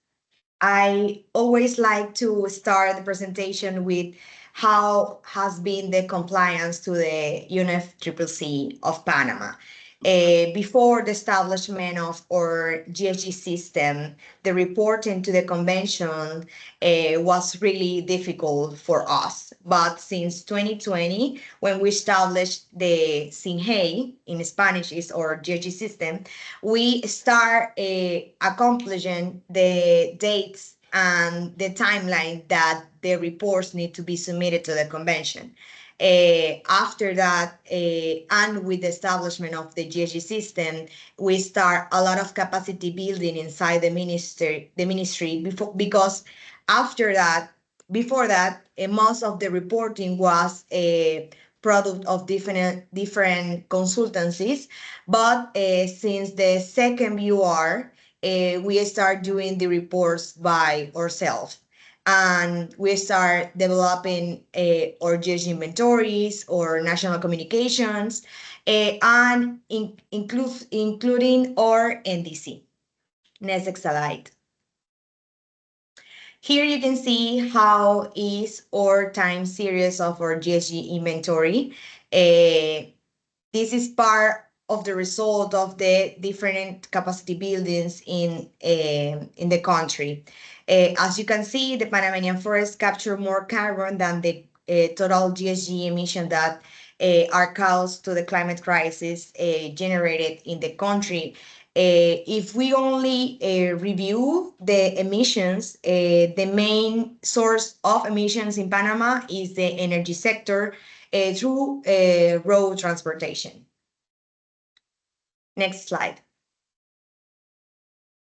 I always like to start the presentation with how has been the compliance to the UNFCCC of Panama. Before the establishment of our GSG system, the reporting to the convention was really difficult for us. But since 2020, when we established the SINHEI, in Spanish is our GSG system, we start accomplishing the dates and the timeline that the reports need to be submitted to the convention. After that, and with the establishment of the GSG system, we start a lot of capacity building inside the ministry because before that, most of the reporting was a product of different consultancies. But since the second BUR, we start doing the reports by ourselves. And we start developing our GSG inventories or national communications, and including our NDC. Next slide. Here you can see how is our time series of our GSG inventory. This is part of the result of the different capacity buildings in the country. As you can see, the Panamanian forests capture more carbon than the total GSG emission that are caused to the climate crisis generated in the country. If we only review the emissions, the main source of emissions in Panama is the energy sector through road transportation. Next slide.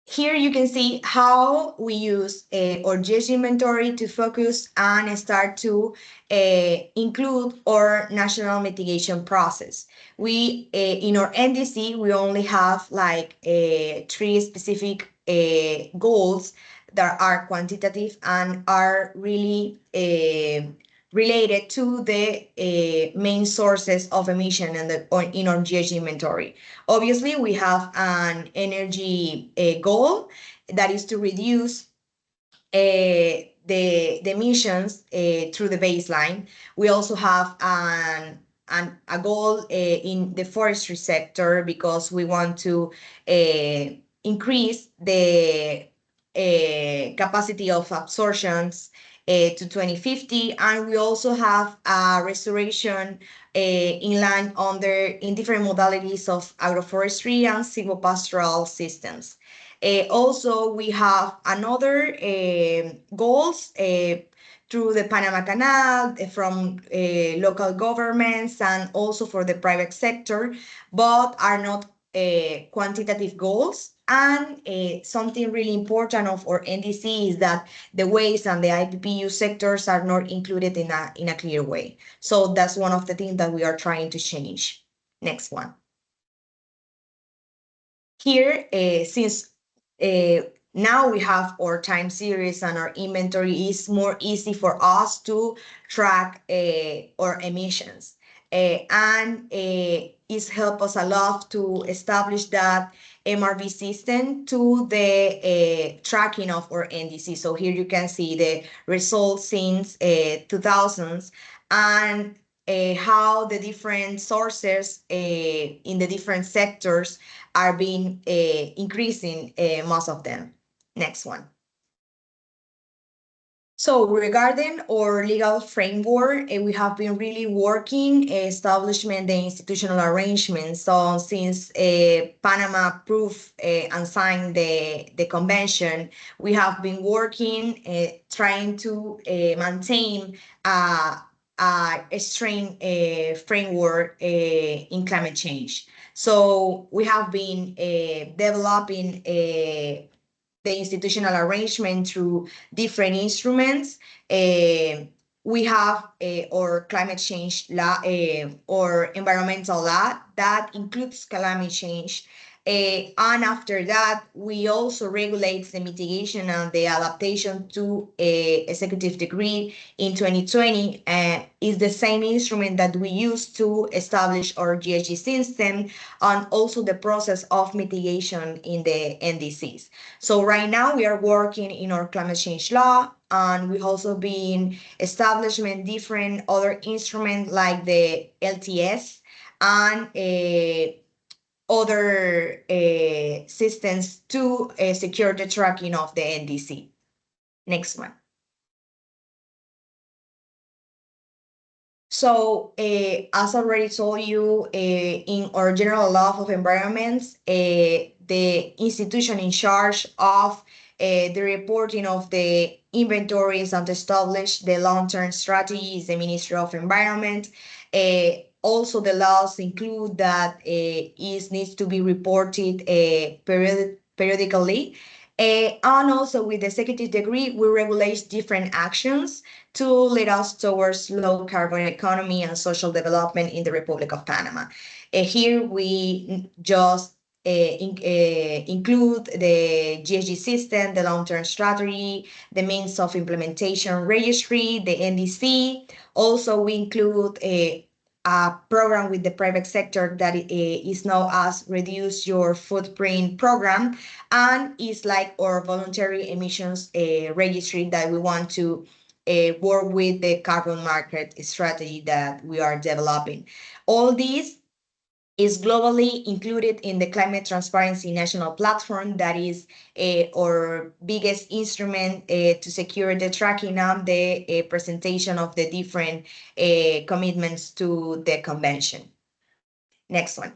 Here you can see how we use our GSG inventory to focus and start to include our national mitigation process. We, in our NDC, we only have like 3 specific goals that are quantitative and are really related to the main sources of emission in our GSG inventory. Obviously, we have an energy goal that is to reduce the emissions through the baseline. We also have a goal in the forestry sector because we want to increase the capacity of absorptions to 2050, and we also have a restoration in land in different modalities of agroforestry and silvopastoral systems. Also, we have another goals through the Panama Canal from local governments and also for the private sector, but are not quantitative goals. And something really important of our NDC is that the waste and the IPPU sectors are not included in a clear way. So that's one of the things that we are trying to change. Next one. Here, since now we have our time series and our inventory is more easy for us to track our emissions. And it's helped us a lot to establish that MRV system to the tracking of our NDC. So here you can see the results since 2000s and how the different sources in the different sectors are being increasing, most of them. Next one. So regarding our legal framework, we have been really working establishment the institutional arrangements. So since Panama approved and signed the convention, we have been working trying to maintain a strain framework in climate change. So we have been developing the institutional arrangement through different instruments. We have our climate change law or environmental law that includes climate change. And after that, we also regulate the mitigation and the adaptation to executive decree in 2020. Is the same instrument that we use to establish our GHG system and also the process of mitigation in the NDCs. So right now we are working in our climate change law, and we've also been establishing different other instruments like the LTS and other systems to secure the tracking of the NDC. Next one. So as already told you, in our general law of environments, the institution in charge of the reporting of the inventories and to establish the long-term strategy is the Ministry of Environment. Also, the laws include that it needs to be reported periodically. And also with the executive decree, we regulate different actions to lead us towards low carbon economy and social development in the Republic of Panama. Here we just include the GHG system, the long-term strategy, the means of implementation registry, the NDC. Also, we include a program with the private sector that is known as Reduce Your Footprint program, and is like our voluntary emissions registry that we want to work with the carbon market strategy that we are developing. All these is globally included in the Climate Transparency National Platform that is our biggest instrument to secure the tracking and the presentation of the different commitments to the convention. Next one.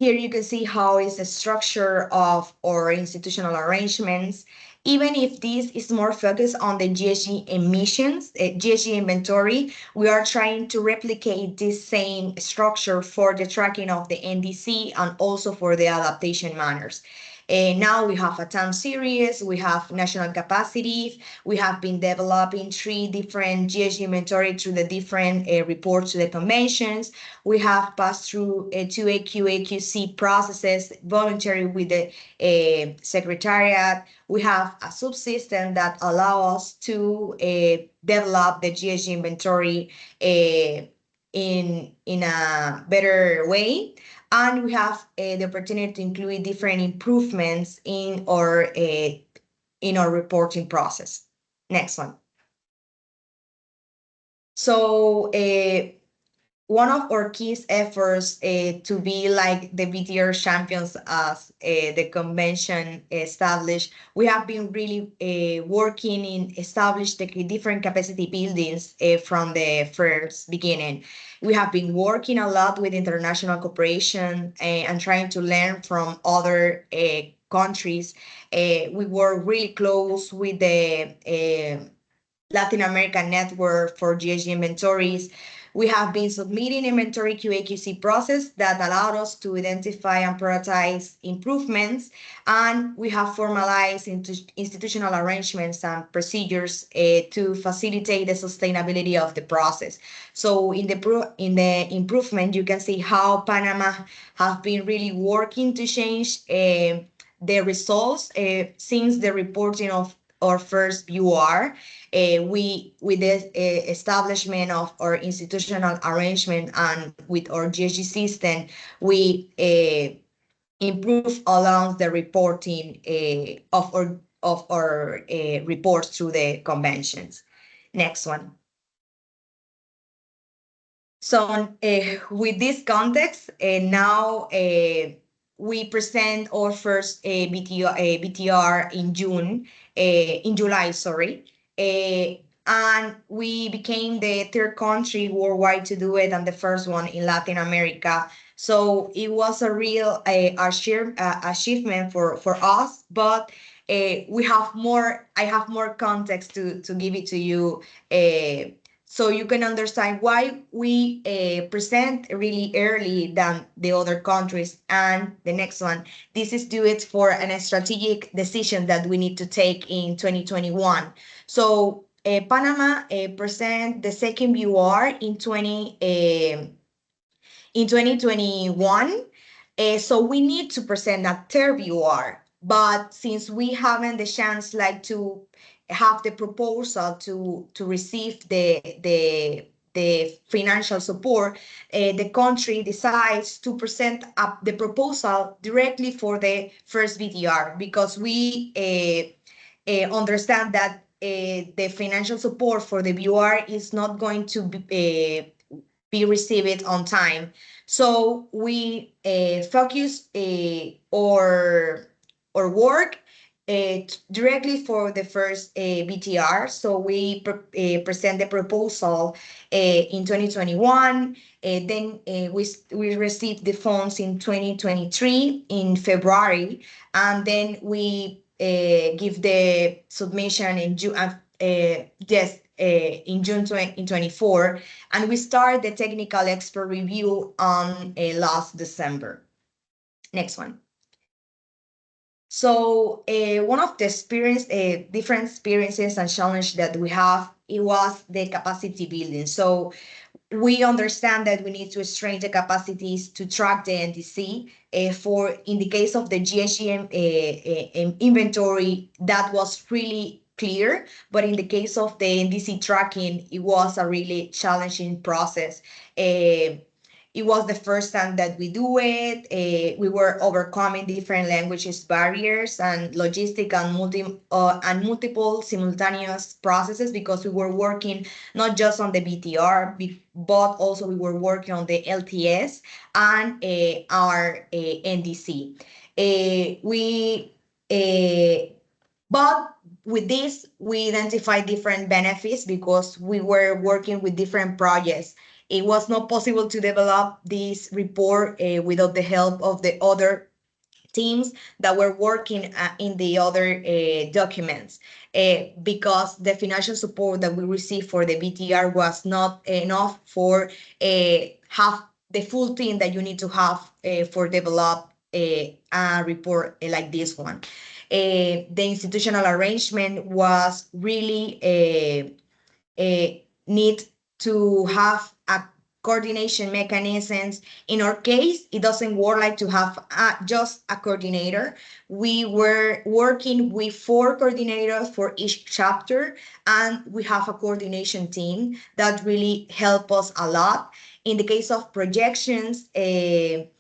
Here you can see how is the structure of our institutional arrangements. Even if this is more focused on the GHG emissions, GHG inventory, we are trying to replicate this same structure for the tracking of the NDC and also for the adaptation manners. Now we have a time series, we have national capacity, we have been developing 3 different GHG inventory through the different reports to the conventions. We have passed through 2 AQC processes voluntary with the Secretariat. We have a subsystem that allow us to develop the GHG inventory in a better way. And we have the opportunity to include different improvements in our reporting process. Next one. So one of our key efforts to be like the BTR champions as the convention established, we have been really working in establish the different capacity buildings from the first beginning. We have been working a lot with international cooperation and trying to learn from other countries. We work really close with the Latin American Network for GHG Inventories. We have been submitting inventory QA/QC process that allowed us to identify and prioritize improvements, and we have formalized institutional arrangements and procedures to facilitate the sustainability of the process. So in the improvement, you can see how Panama have been really working to change the results since the reporting of our first BTR. With the establishment of our institutional arrangement and with our GSG system, we improve along the reporting of our reports through the conventions. Next one. So with this context, now we present our first BTR in July, sorry. And we became the third country worldwide to do it and the first one in Latin America. So it was a real achievement for us, but I have more context to give it to you so you can understand why we present really early than the other countries. And the next one, this is due it for a strategic decision that we need to take in 2021. So Panama present the second BTR in 2021. So we need to present a third BTR. But since we haven't the chance to have the proposal to receive the financial support, the country decides to present the proposal directly for the first BTR, because we understand that the financial support for the BTR is not going to be received on time. So we focus our work directly for the first BTR. So we present the proposal in 2021. Then we received the funds in 2023 in February, and then we give the submission in June. In June 2024, and we start the technical expert review on last December. Next one. So one of the different experiences and challenges that we have, it was the capacity building. So we understand that we need to strengthen the capacities to track the NDC. In the case of the GSG inventory, that was really clear, but in the case of the NDC tracking, it was a really challenging process. It was the first time that we do it. We were overcoming different languages barriers and logistic and multiple simultaneous processes, because we were working not just on the BTR, but also we were working on the LTS and our NDC. But with this, we identified different benefits because we were working with different projects. It was not possible to develop this report without the help of the other teams that were working in the other documents, because the financial support that we received for the BTR was not enough for have the full team that you need to have for develop a report like this one. The institutional arrangement was really need to have a coordination mechanisms. In our case, it doesn't work like to have just a coordinator. We were working with 4 coordinators for each chapter, and we have a coordination team that really helped us a lot. In the case of projections, it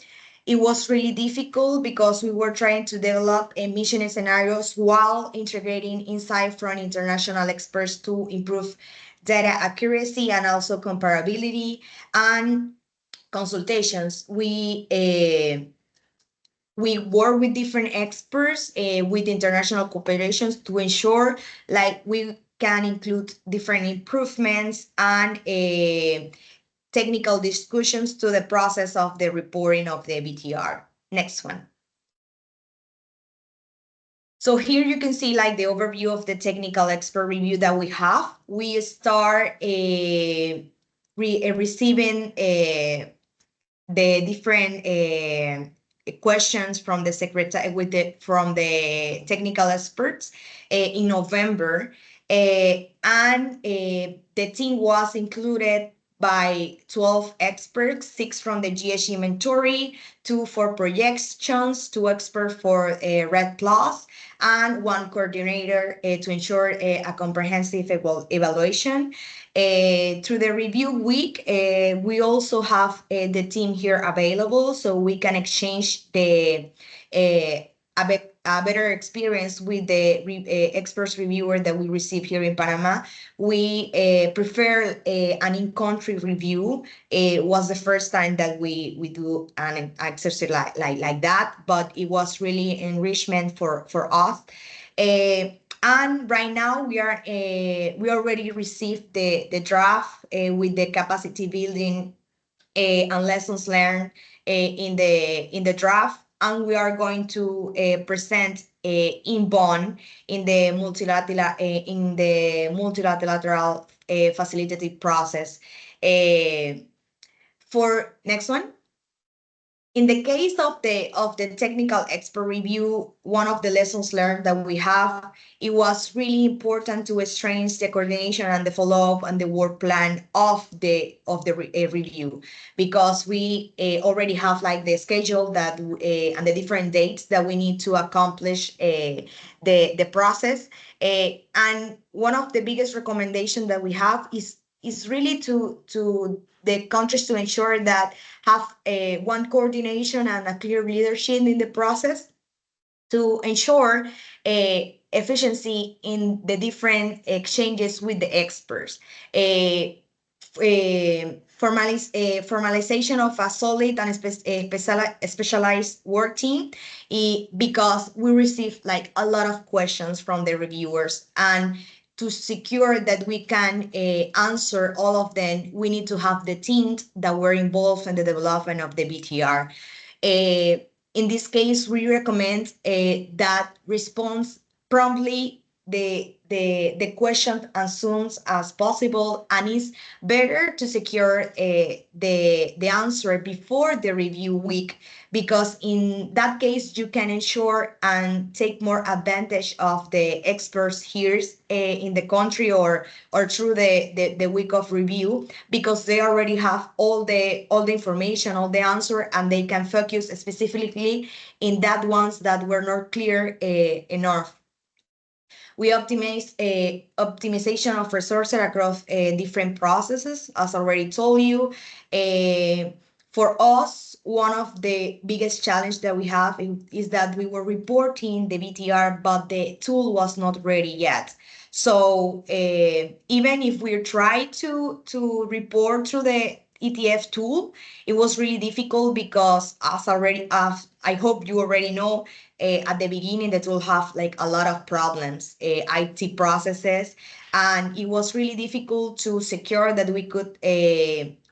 was really difficult because we were trying to develop emission scenarios while integrating insight from international experts to improve data accuracy and also comparability and consultations. We work with different experts with international cooperations to ensure we can include different improvements and technical discussions to the process of the reporting of the BTR. Next one. So here you can see the overview of the technical expert review that we have. We start receiving the different questions from the secretary from the technical experts in November, and the team was included by 12 experts, 6 from the GH inventory, 2 for projections, 2 experts for RED Plus, and 1 coordinator to ensure a comprehensive evaluation. Through the review week, we also have the team here available, so we can exchange a better experience with the experts reviewer that we receive here in Panama. We prefer an in-country review. It was the first time that we do an exercise like that, but it was really enrichment for us. And right now we already received the draft with the capacity building and lessons learned in the draft, and we are going to present in Bonn in the multilateral facilitative process. For next one. In the case of the technical expert review, one of the lessons learned that we have, it was really important to strengthen the coordination and the follow-up and the work plan of the review, because we already have like the schedule that and the different dates that we need to accomplish the process. And one of the biggest recommendations that we have is really to the countries to ensure that have one coordination and a clear leadership in the process to ensure efficiency in the different exchanges with the experts. Formalization of a solid and specialized work team, because we receive like a lot of questions from the reviewers, and to secure that we can answer all of them, we need to have the teams that were involved in the development of the BTR. In this case, we recommend that response promptly the question as soon as possible, and it's better to secure the answer before the review week, because in that case you can ensure and take more advantage of the experts here in the country or through the week of review, because they already have all the information, all the answer, and they can focus specifically in that ones that were not clear enough. We optimize optimization of resources across different processes, as already told you. For us, one of the biggest challenge that we have is that we were reporting the BTR, but the tool was not ready yet. So even if we try to report through the ETF tool, it was really difficult because, as I hope you already know, at the beginning the tool have like a lot of problems, IT processes, and it was really difficult to secure that we could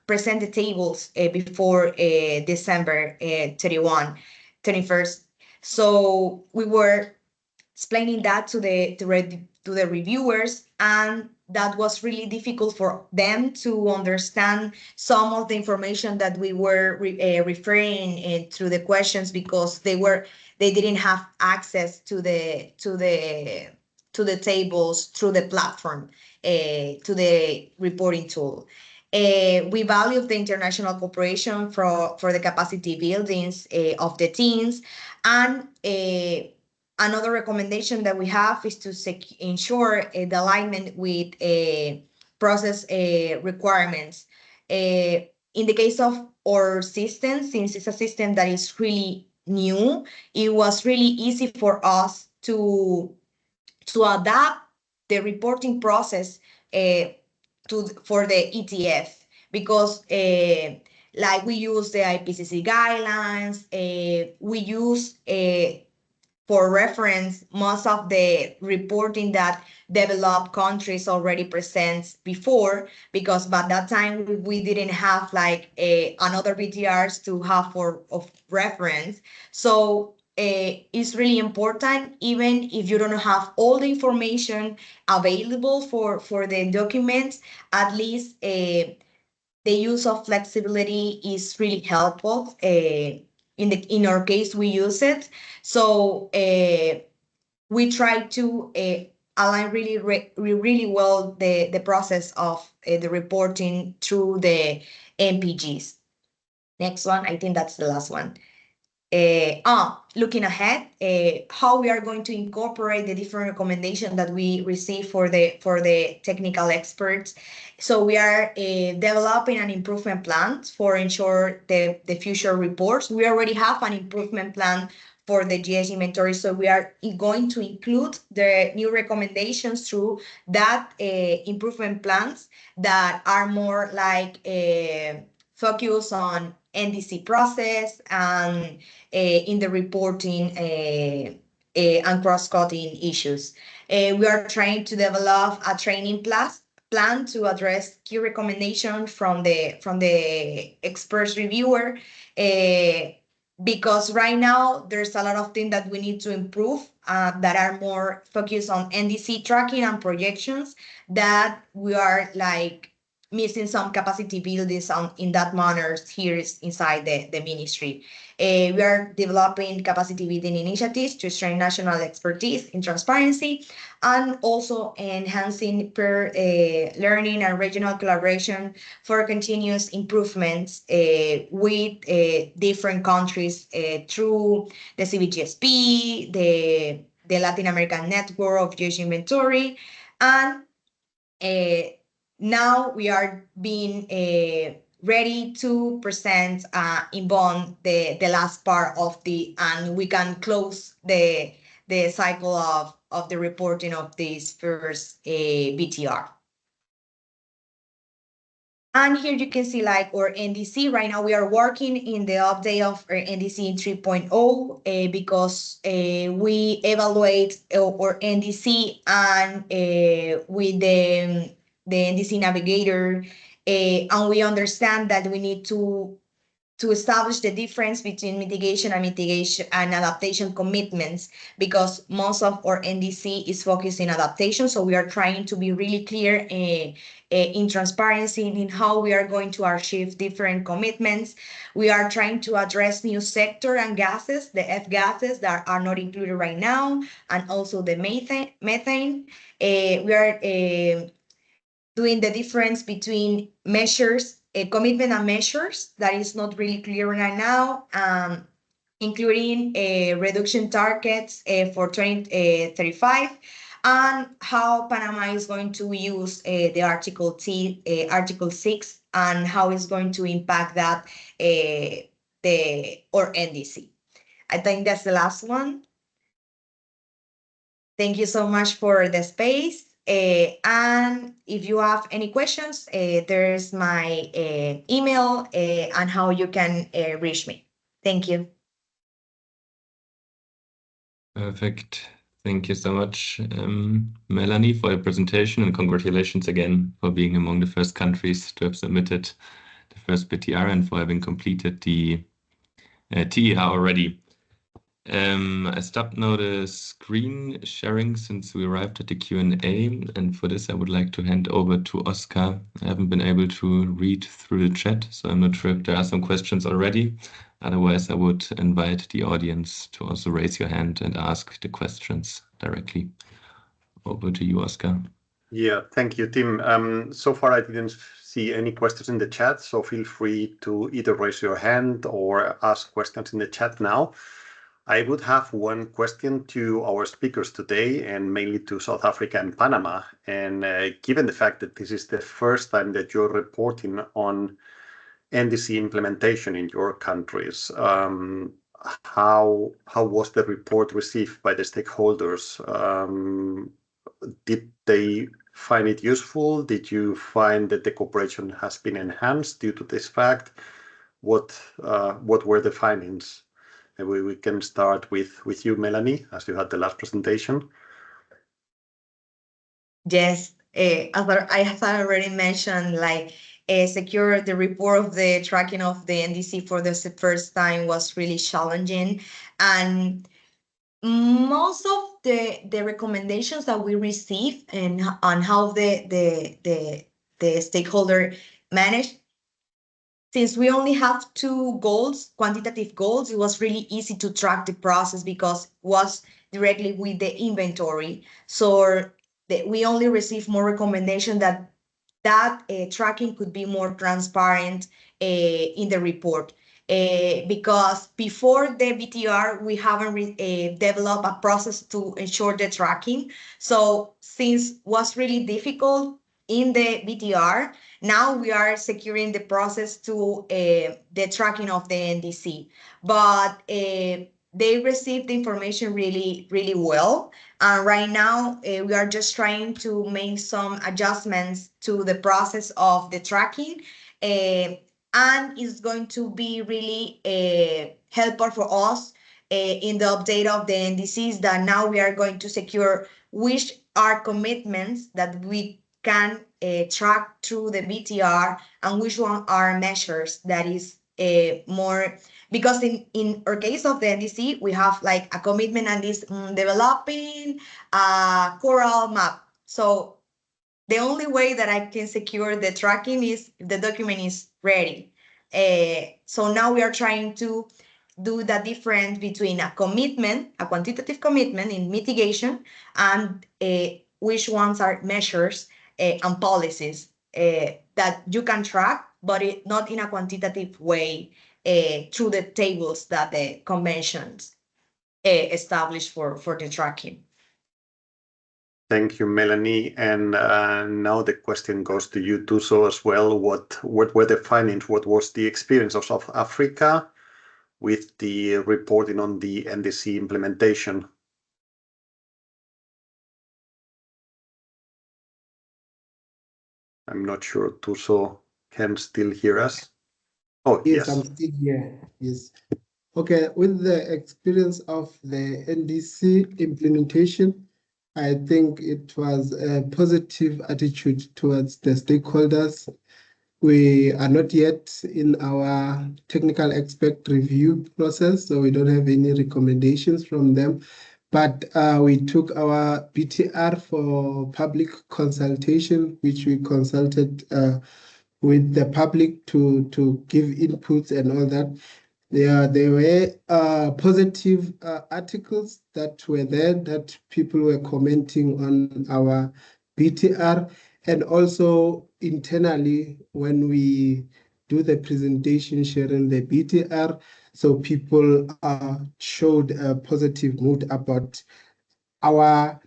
present the tables before December 31st. So we were explaining that to the reviewers, and that was really difficult for them to understand some of the information that we were referring through the questions, because they didn't have access to the tables through the platform, to the reporting tool. We value the international cooperation for the capacity buildings of the teams, and another recommendation that we have is to ensure the alignment with process requirements. In the case of our system, since it's a system that is really new, it was really easy for us to adapt the reporting process for the ETF, because like we use the IPCC guidelines, we use for reference most of the reporting that developed countries already present before, because by that time we didn't have like another BTRs to have of reference. So it's really important, even if you don't have all the information available for the documents, at least the the use of flexibility is really helpful. In our case, we use it. So we try to align really well the process of the reporting through the MPGs. Next one, I think that's the last one. Looking ahead, how we are going to incorporate the different recommendations that we receive for the technical experts. So we are developing an improvement plan for ensure the future reports. We already have an improvement plan for the GS inventory, so we are going to include the new recommendations through that improvement plans that are more like focus on NDC process and in the reporting and cross-cutting issues. We are trying to develop a training plan to address key recommendations from the experts reviewer, because right now there's a lot of things that we need to improve that are more focused on NDC tracking and projections, that we are like missing some capacity buildings in that manner here inside the ministry. We are developing capacity building initiatives to strengthen national expertise in transparency, and also enhancing peer learning and regional collaboration for continuous improvements with different countries through the CBGSP, the Latin American Network of Jewish Inventory, and now we are being ready to present in Bonn the last part of and we can close the cycle of the reporting of this first BTR. And here you can see like our NDC. Right now we are working in the update of our NDC 3.0 because we evaluate our NDC and with the NDC navigator, and we understand that we need to establish the difference between mitigation and adaptation commitments, because most of our NDC is focused in adaptation. So we are trying to be really clear in transparency in how we are going to achieve different commitments. We are trying to address new sector and gases, the F gases that are not included right now, and also the methane. We are doing the difference between measures, commitment and measures that is not really clear right now, including reduction targets for 2035, and how Panama is going to use the Article 6, and how it's going to impact that or NDC. I think that's the last one. Thank you so much for the space. And if you have any questions, there's my email and how you can reach me. Thank you. Perfect. Thank you so much, Melanie, for your presentation, and congratulations again for being among the first countries to have submitted the first BTR and for having completed the TER already. I stopped now the screen sharing since we arrived at the Q&A, and for this I would like to hand over to Oscar. I haven't been able to read through the chat, so I'm not sure if there are some questions already. Otherwise, I would invite the audience to also raise your hand and ask the questions directly. Over to you, Oscar. Yeah, thank you, Tim. So far, I didn't see any questions in the chat, so feel free to either raise your hand or ask questions in the chat now. I would have one question to our speakers today, and mainly to South Africa and Panama. And given the fact that this is the first time that you're reporting on NDC implementation in your countries, how was the report received by the stakeholders? Did they find it useful? Did you find that the cooperation has been enhanced due to this fact? What were the findings? Maybe we can start with you, Melanie, as you had the last presentation. Yes, as I have already mentioned, like secure the report of the tracking of the NDC for the first time was really challenging, and most of the recommendations that we received and on how the stakeholder managed since we only have 2 goals, quantitative goals, it was really easy to track the process because it was directly with the inventory. So we only received more recommendation that tracking could be more transparent in the report. Because before the BTR, we haven't developed a process to ensure the tracking. So since it was really difficult in the BTR, now we are securing the process to the tracking of the NDC. But they received the information really, really well. And right now, we are just trying to make some adjustments to the process of the tracking. And it's going to be really helpful for us in the update of the NDCs, that now we are going to secure which are commitments that we can track through the BTR and which one are measures that is more, because in our case of the NDC, we have like a commitment and is developing a coral map. So the only way that I can secure the tracking is if the document is ready. So now we are trying to do the difference between a commitment, a quantitative commitment in mitigation, and which ones are measures and policies that you can track, but not in a quantitative way through the tables that the conventions established for the tracking. Thank you, Melanie. And now the question goes to you, Tuso, as well. What were the findings? What was the experience of South Africa with the reporting on the NDC implementation? I'm not sure Tuso can still hear us. Oh, Yes, yes. I'm still here. Yes. Okay, with the experience of the NDC implementation, I think it was a positive attitude towards the stakeholders. We are not yet in our technical expert review process, so we don't have any recommendations from them. But we took our BTR for public consultation, which we consulted with the public to give inputs and all that. There were positive articles that were there that people were commenting on our BTR, and also internally when we do the presentation sharing the BTR, so people showed a positive mood about our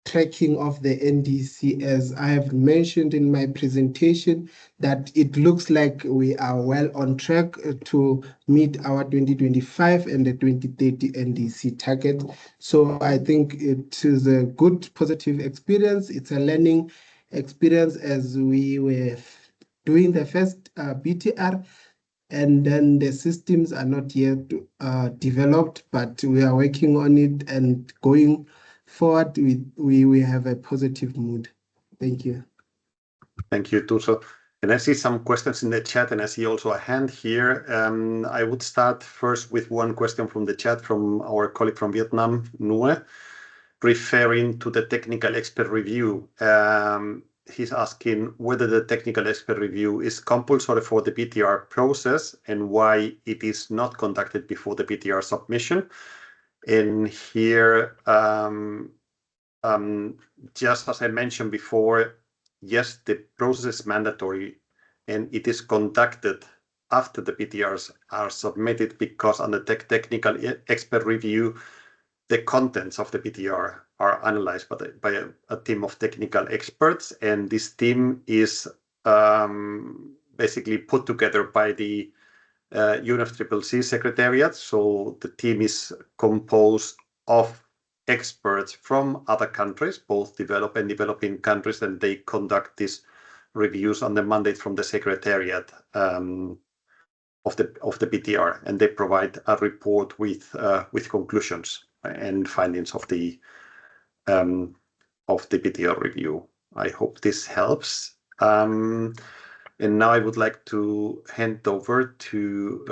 tracking of the NDC. As I have mentioned in my presentation, that it looks like we are well on track to meet our 2025 and the 2030 NDC target. So I think it is a good positive experience. It's a learning experience as we were doing the first BTR, and then the systems are not yet developed, but we are working on it and going forward. We have a positive mood. Thank you. Thank you, Tuso. And I see some questions in the chat, and I see also a hand here. I would start first with one question from the chat from our colleague from Vietnam, Nue, referring to the technical expert review. He's asking whether the technical expert review is compulsory for the BTR process and why it is not conducted before the BTR submission. And here, just as I mentioned before, yes, the process is mandatory and it is conducted after the BTRs are submitted, because on the technical expert review, the contents of the BTR are analyzed by a team of technical experts, and this team is basically put together by the UNFCCC Secretariat. So the team is composed of experts from other countries, both developed and developing countries, and they conduct these reviews on the mandate from the Secretariat of the BTR, and they provide a report with conclusions and findings of the BTR review. I hope this helps. And now I would like to hand over to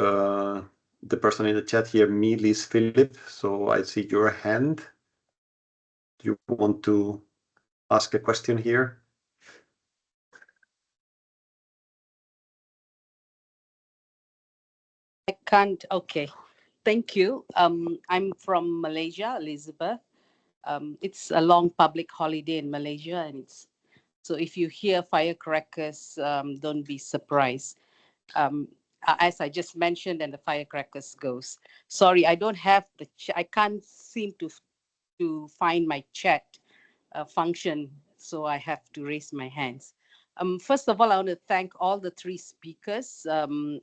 the person in the chat here, Liz Philip. So I see your hand. Do you want to ask a question here? can't. Okay. Thank you. I'm from Malaysia, Elizabeth. It's a long public holiday in Malaysia, and so if you hear firecrackers, don't be surprised. As I just mentioned, and the firecrackers goes. Sorry, I don't have I can't seem to find my chat function, so I have to raise my hands. First of all, I want to thank all the three speakers.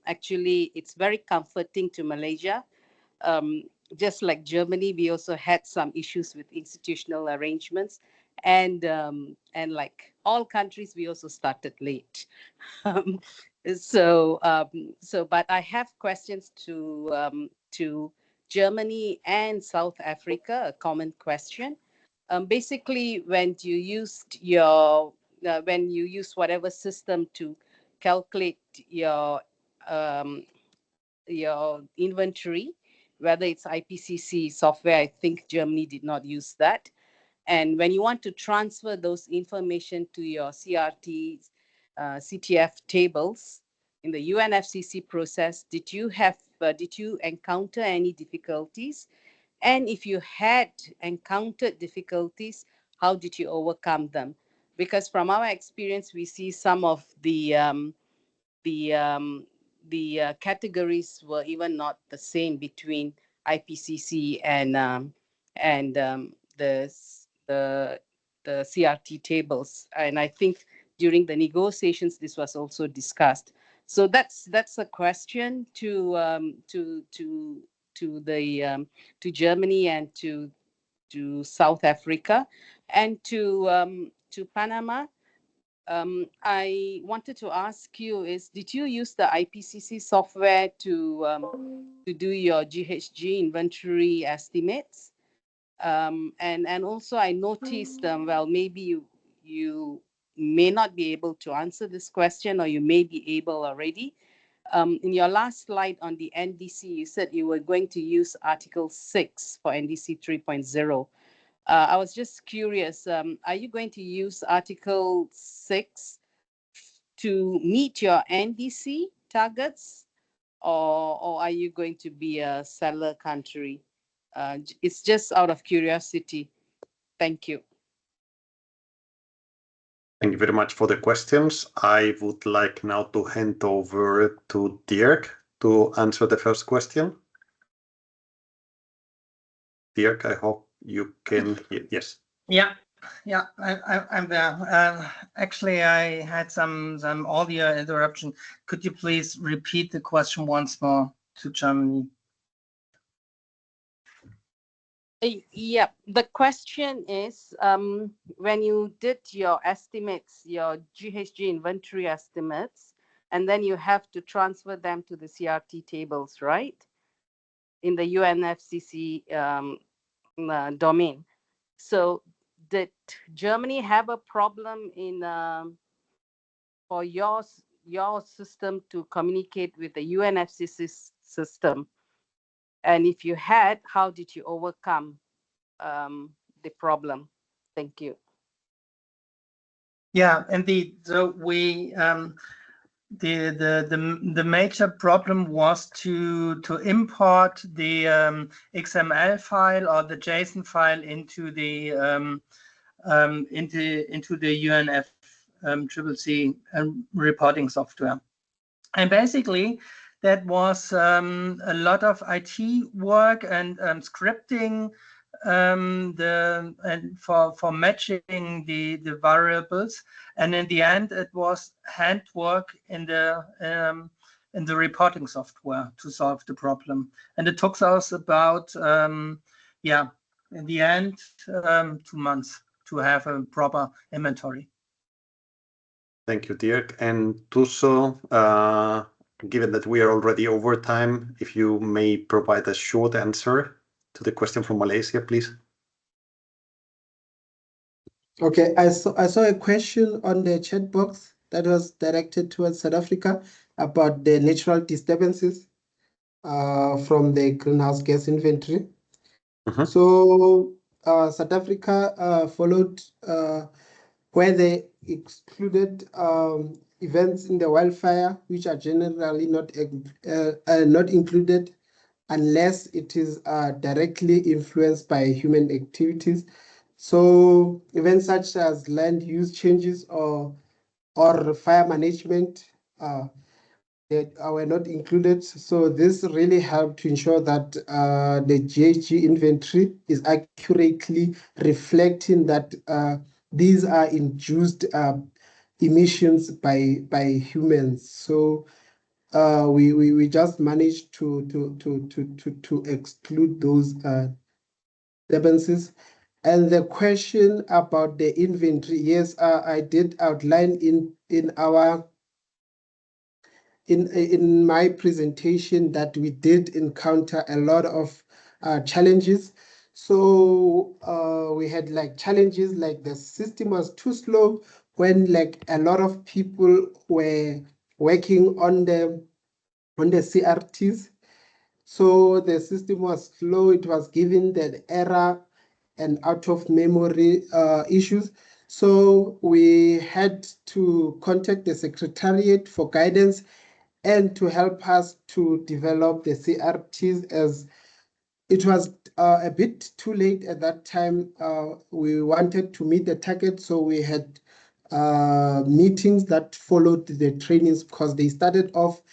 Actually, it's very comforting to Malaysia. Just like Germany, we also had some issues with institutional arrangements, and like all countries, we also started late. But I have questions to Germany and South Africa. A common question. Basically, when you used whatever system to calculate your inventory, whether it's IPCC software, I think Germany did not use that. And when you want to transfer those information to your CRT, CTF tables in the UNFCCC process, did you encounter any difficulties? And if you had encountered difficulties, how did you overcome them? Because from our experience, we see some of the categories were even not the same between IPCC and the CRT tables. And I think during the negotiations, this was also discussed. So that's a question to Germany and to South Africa, and to Panama. I wanted to ask you did you use the IPCC software to do your GHG inventory estimates? And also I noticed, well, maybe you may not be able to answer this question, or you may be able already. In your last slide on the NDC, you said you were going to use Article 6 for NDC 3.0. I was just curious, are you going to use Article 6 to meet your NDC targets, or are you going to be a seller country? It's just out of curiosity. Thank you. Thank you very much for the questions. I would like now to hand over to Dirk to answer the first question. Dirk, I hope you can. Yes. Yeah, I'm there. Actually, I had some audio interruption. Could you please repeat the question once more to Germany? Yeah, the question is, when you did your estimates, your GHG inventory estimates, and then you have to transfer them to the CRT tables, right? In the UNFCCC domain. So did Germany have a problem in for your system to communicate with the UNFCCC system? And if you had, how did you overcome the problem? Thank you. Yeah, indeed. So we the major problem was to import the XML file or the JSON file into the UNFCCC reporting software, and basically that was a lot of IT work and scripting for matching the variables, and in the end it was handwork in the reporting software to solve the problem, and it took us about in the end 2 months to have a proper inventory. Thank you, Dirk. And Tuso, given that we are already over time, if you may provide a short answer to the question from Malaysia, please. Okay, I saw a question on the chat box that was directed towards South Africa about the natural disturbances from the greenhouse gas inventory. So South Africa followed where they excluded events in the wildfire, which are generally not included unless it is directly influenced by human activities. So events such as land use changes or fire management that were not included. So this really helped to ensure that the GHG inventory is accurately reflecting that these are induced emissions by humans. So we just managed to exclude those disturbances. And the question about the inventory, yes, I did outline in my presentation that we did encounter a lot of challenges. So we had like challenges like the system was too slow when like a lot of people were working on the CRTs. So the system was slow. It was given that error and out of memory issues. So we had to contact the Secretariat for guidance and to help us to develop the CRTs, as it was a bit too late at that time. We wanted to meet the target, so we had meetings that followed the trainings, because they started off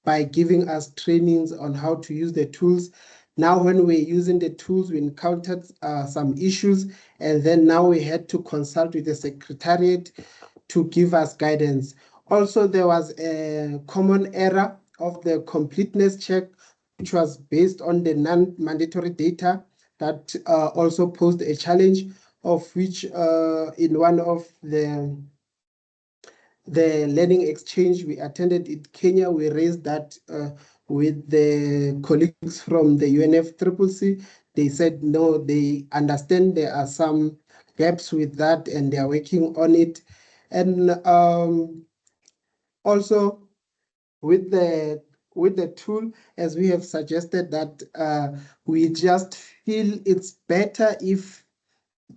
by giving us trainings on how to use the tools. Now, when we're using the tools, we encountered some issues, and then now we had to consult with the Secretariat to give us guidance. Also, there was a common error of the completeness check, which was based on the non-mandatory data that also posed a challenge, of which in one of the learning exchange we attended in Kenya, we raised that with the colleagues from the UNFCCC. They said no, they understand there are some gaps with that and they are working on it. And also with the tool, as we have suggested, that we just feel it's better if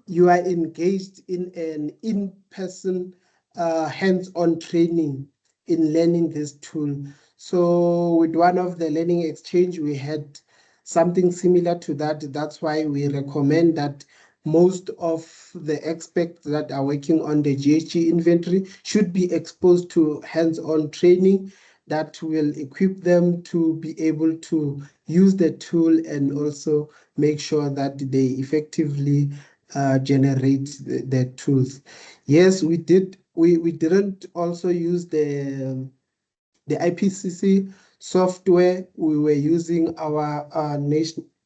you are engaged in an in-person hands-on training in learning this tool. So with one of the learning exchange, we had something similar to that. That's why we recommend that most of the experts that are working on the GHG inventory should be exposed to hands-on training that will equip them to be able to use the tool and also make sure that they effectively generate the tools. Yes, we did. We didn't also use the IPCC software. We were using our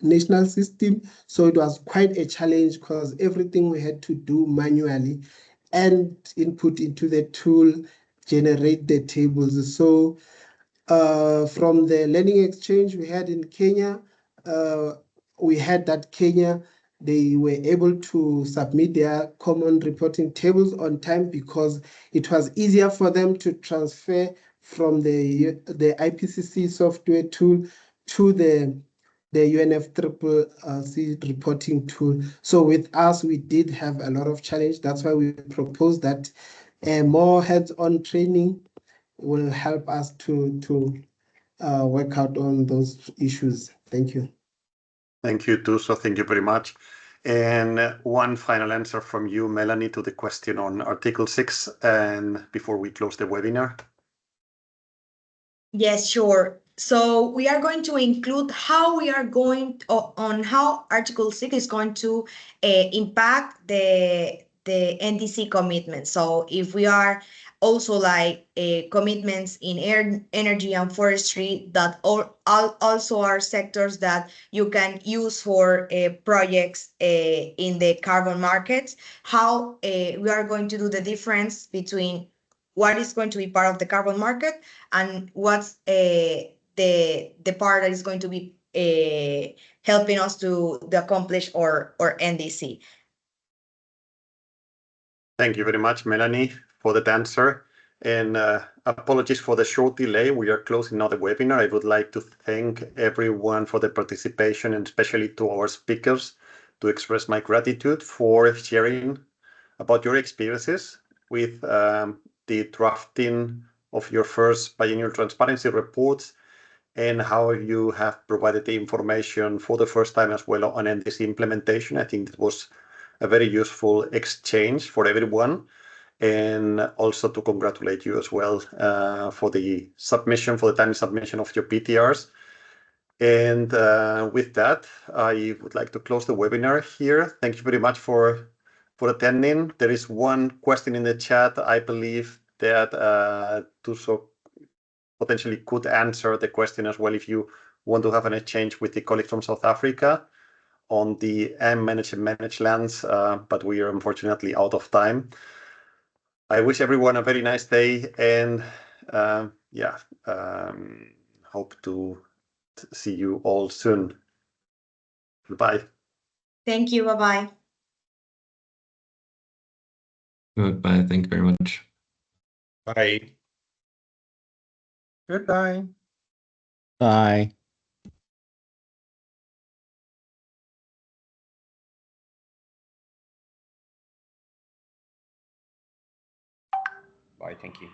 national system, so it was quite a challenge because everything we had to do manually and input into the tool, generate the tables. So from the learning exchange we had in Kenya, we had that Kenya, they were able to submit their common reporting tables on time because it was easier for them to transfer from the IPCC software tool to the UNFCCC reporting tool. So with us, we did have a lot of challenge. That's why we proposed that more hands-on training will help us to work out on those issues. Thank you. Thank you, Tuso. Thank you very much. And one final answer from you, Melanie, to the question on Article 6, and before we close the webinar. Yes, sure. So we are going to include how we are going on how Article 6 is going to impact the NDC commitment. So if we are also like commitments in energy and forestry, that also are sectors that you can use for projects in the carbon markets, how we are going to do the difference between what is going to be part of the carbon market and what's the part that is going to be helping us to accomplish our NDC. Thank you very much, Melanie, for that answer. And apologies for the short delay. We are closing now the webinar. I would like to thank everyone for the participation, and especially to our speakers, to express my gratitude for sharing about your experiences with the drafting of your first biennial transparency reports and how you have provided the information for the first time as well on NDC implementation. I think it was a very useful exchange for everyone. And also to congratulate you as well for the submission, for the timely submission of your BTRs. And with that, I would like to close the webinar here. Thank you very much for attending. There is one question in the chat, I believe, that Tuso potentially could answer the question as well if you want to have an exchange with the colleagues from South Africa on the manage and manage lands, but we are unfortunately out of time. I wish everyone a very nice day and hope to see you all soon. Goodbye. Thank you. Bye-bye. Goodbye. Thank you very much. Bye. Goodbye. Bye. Bye. Thank you.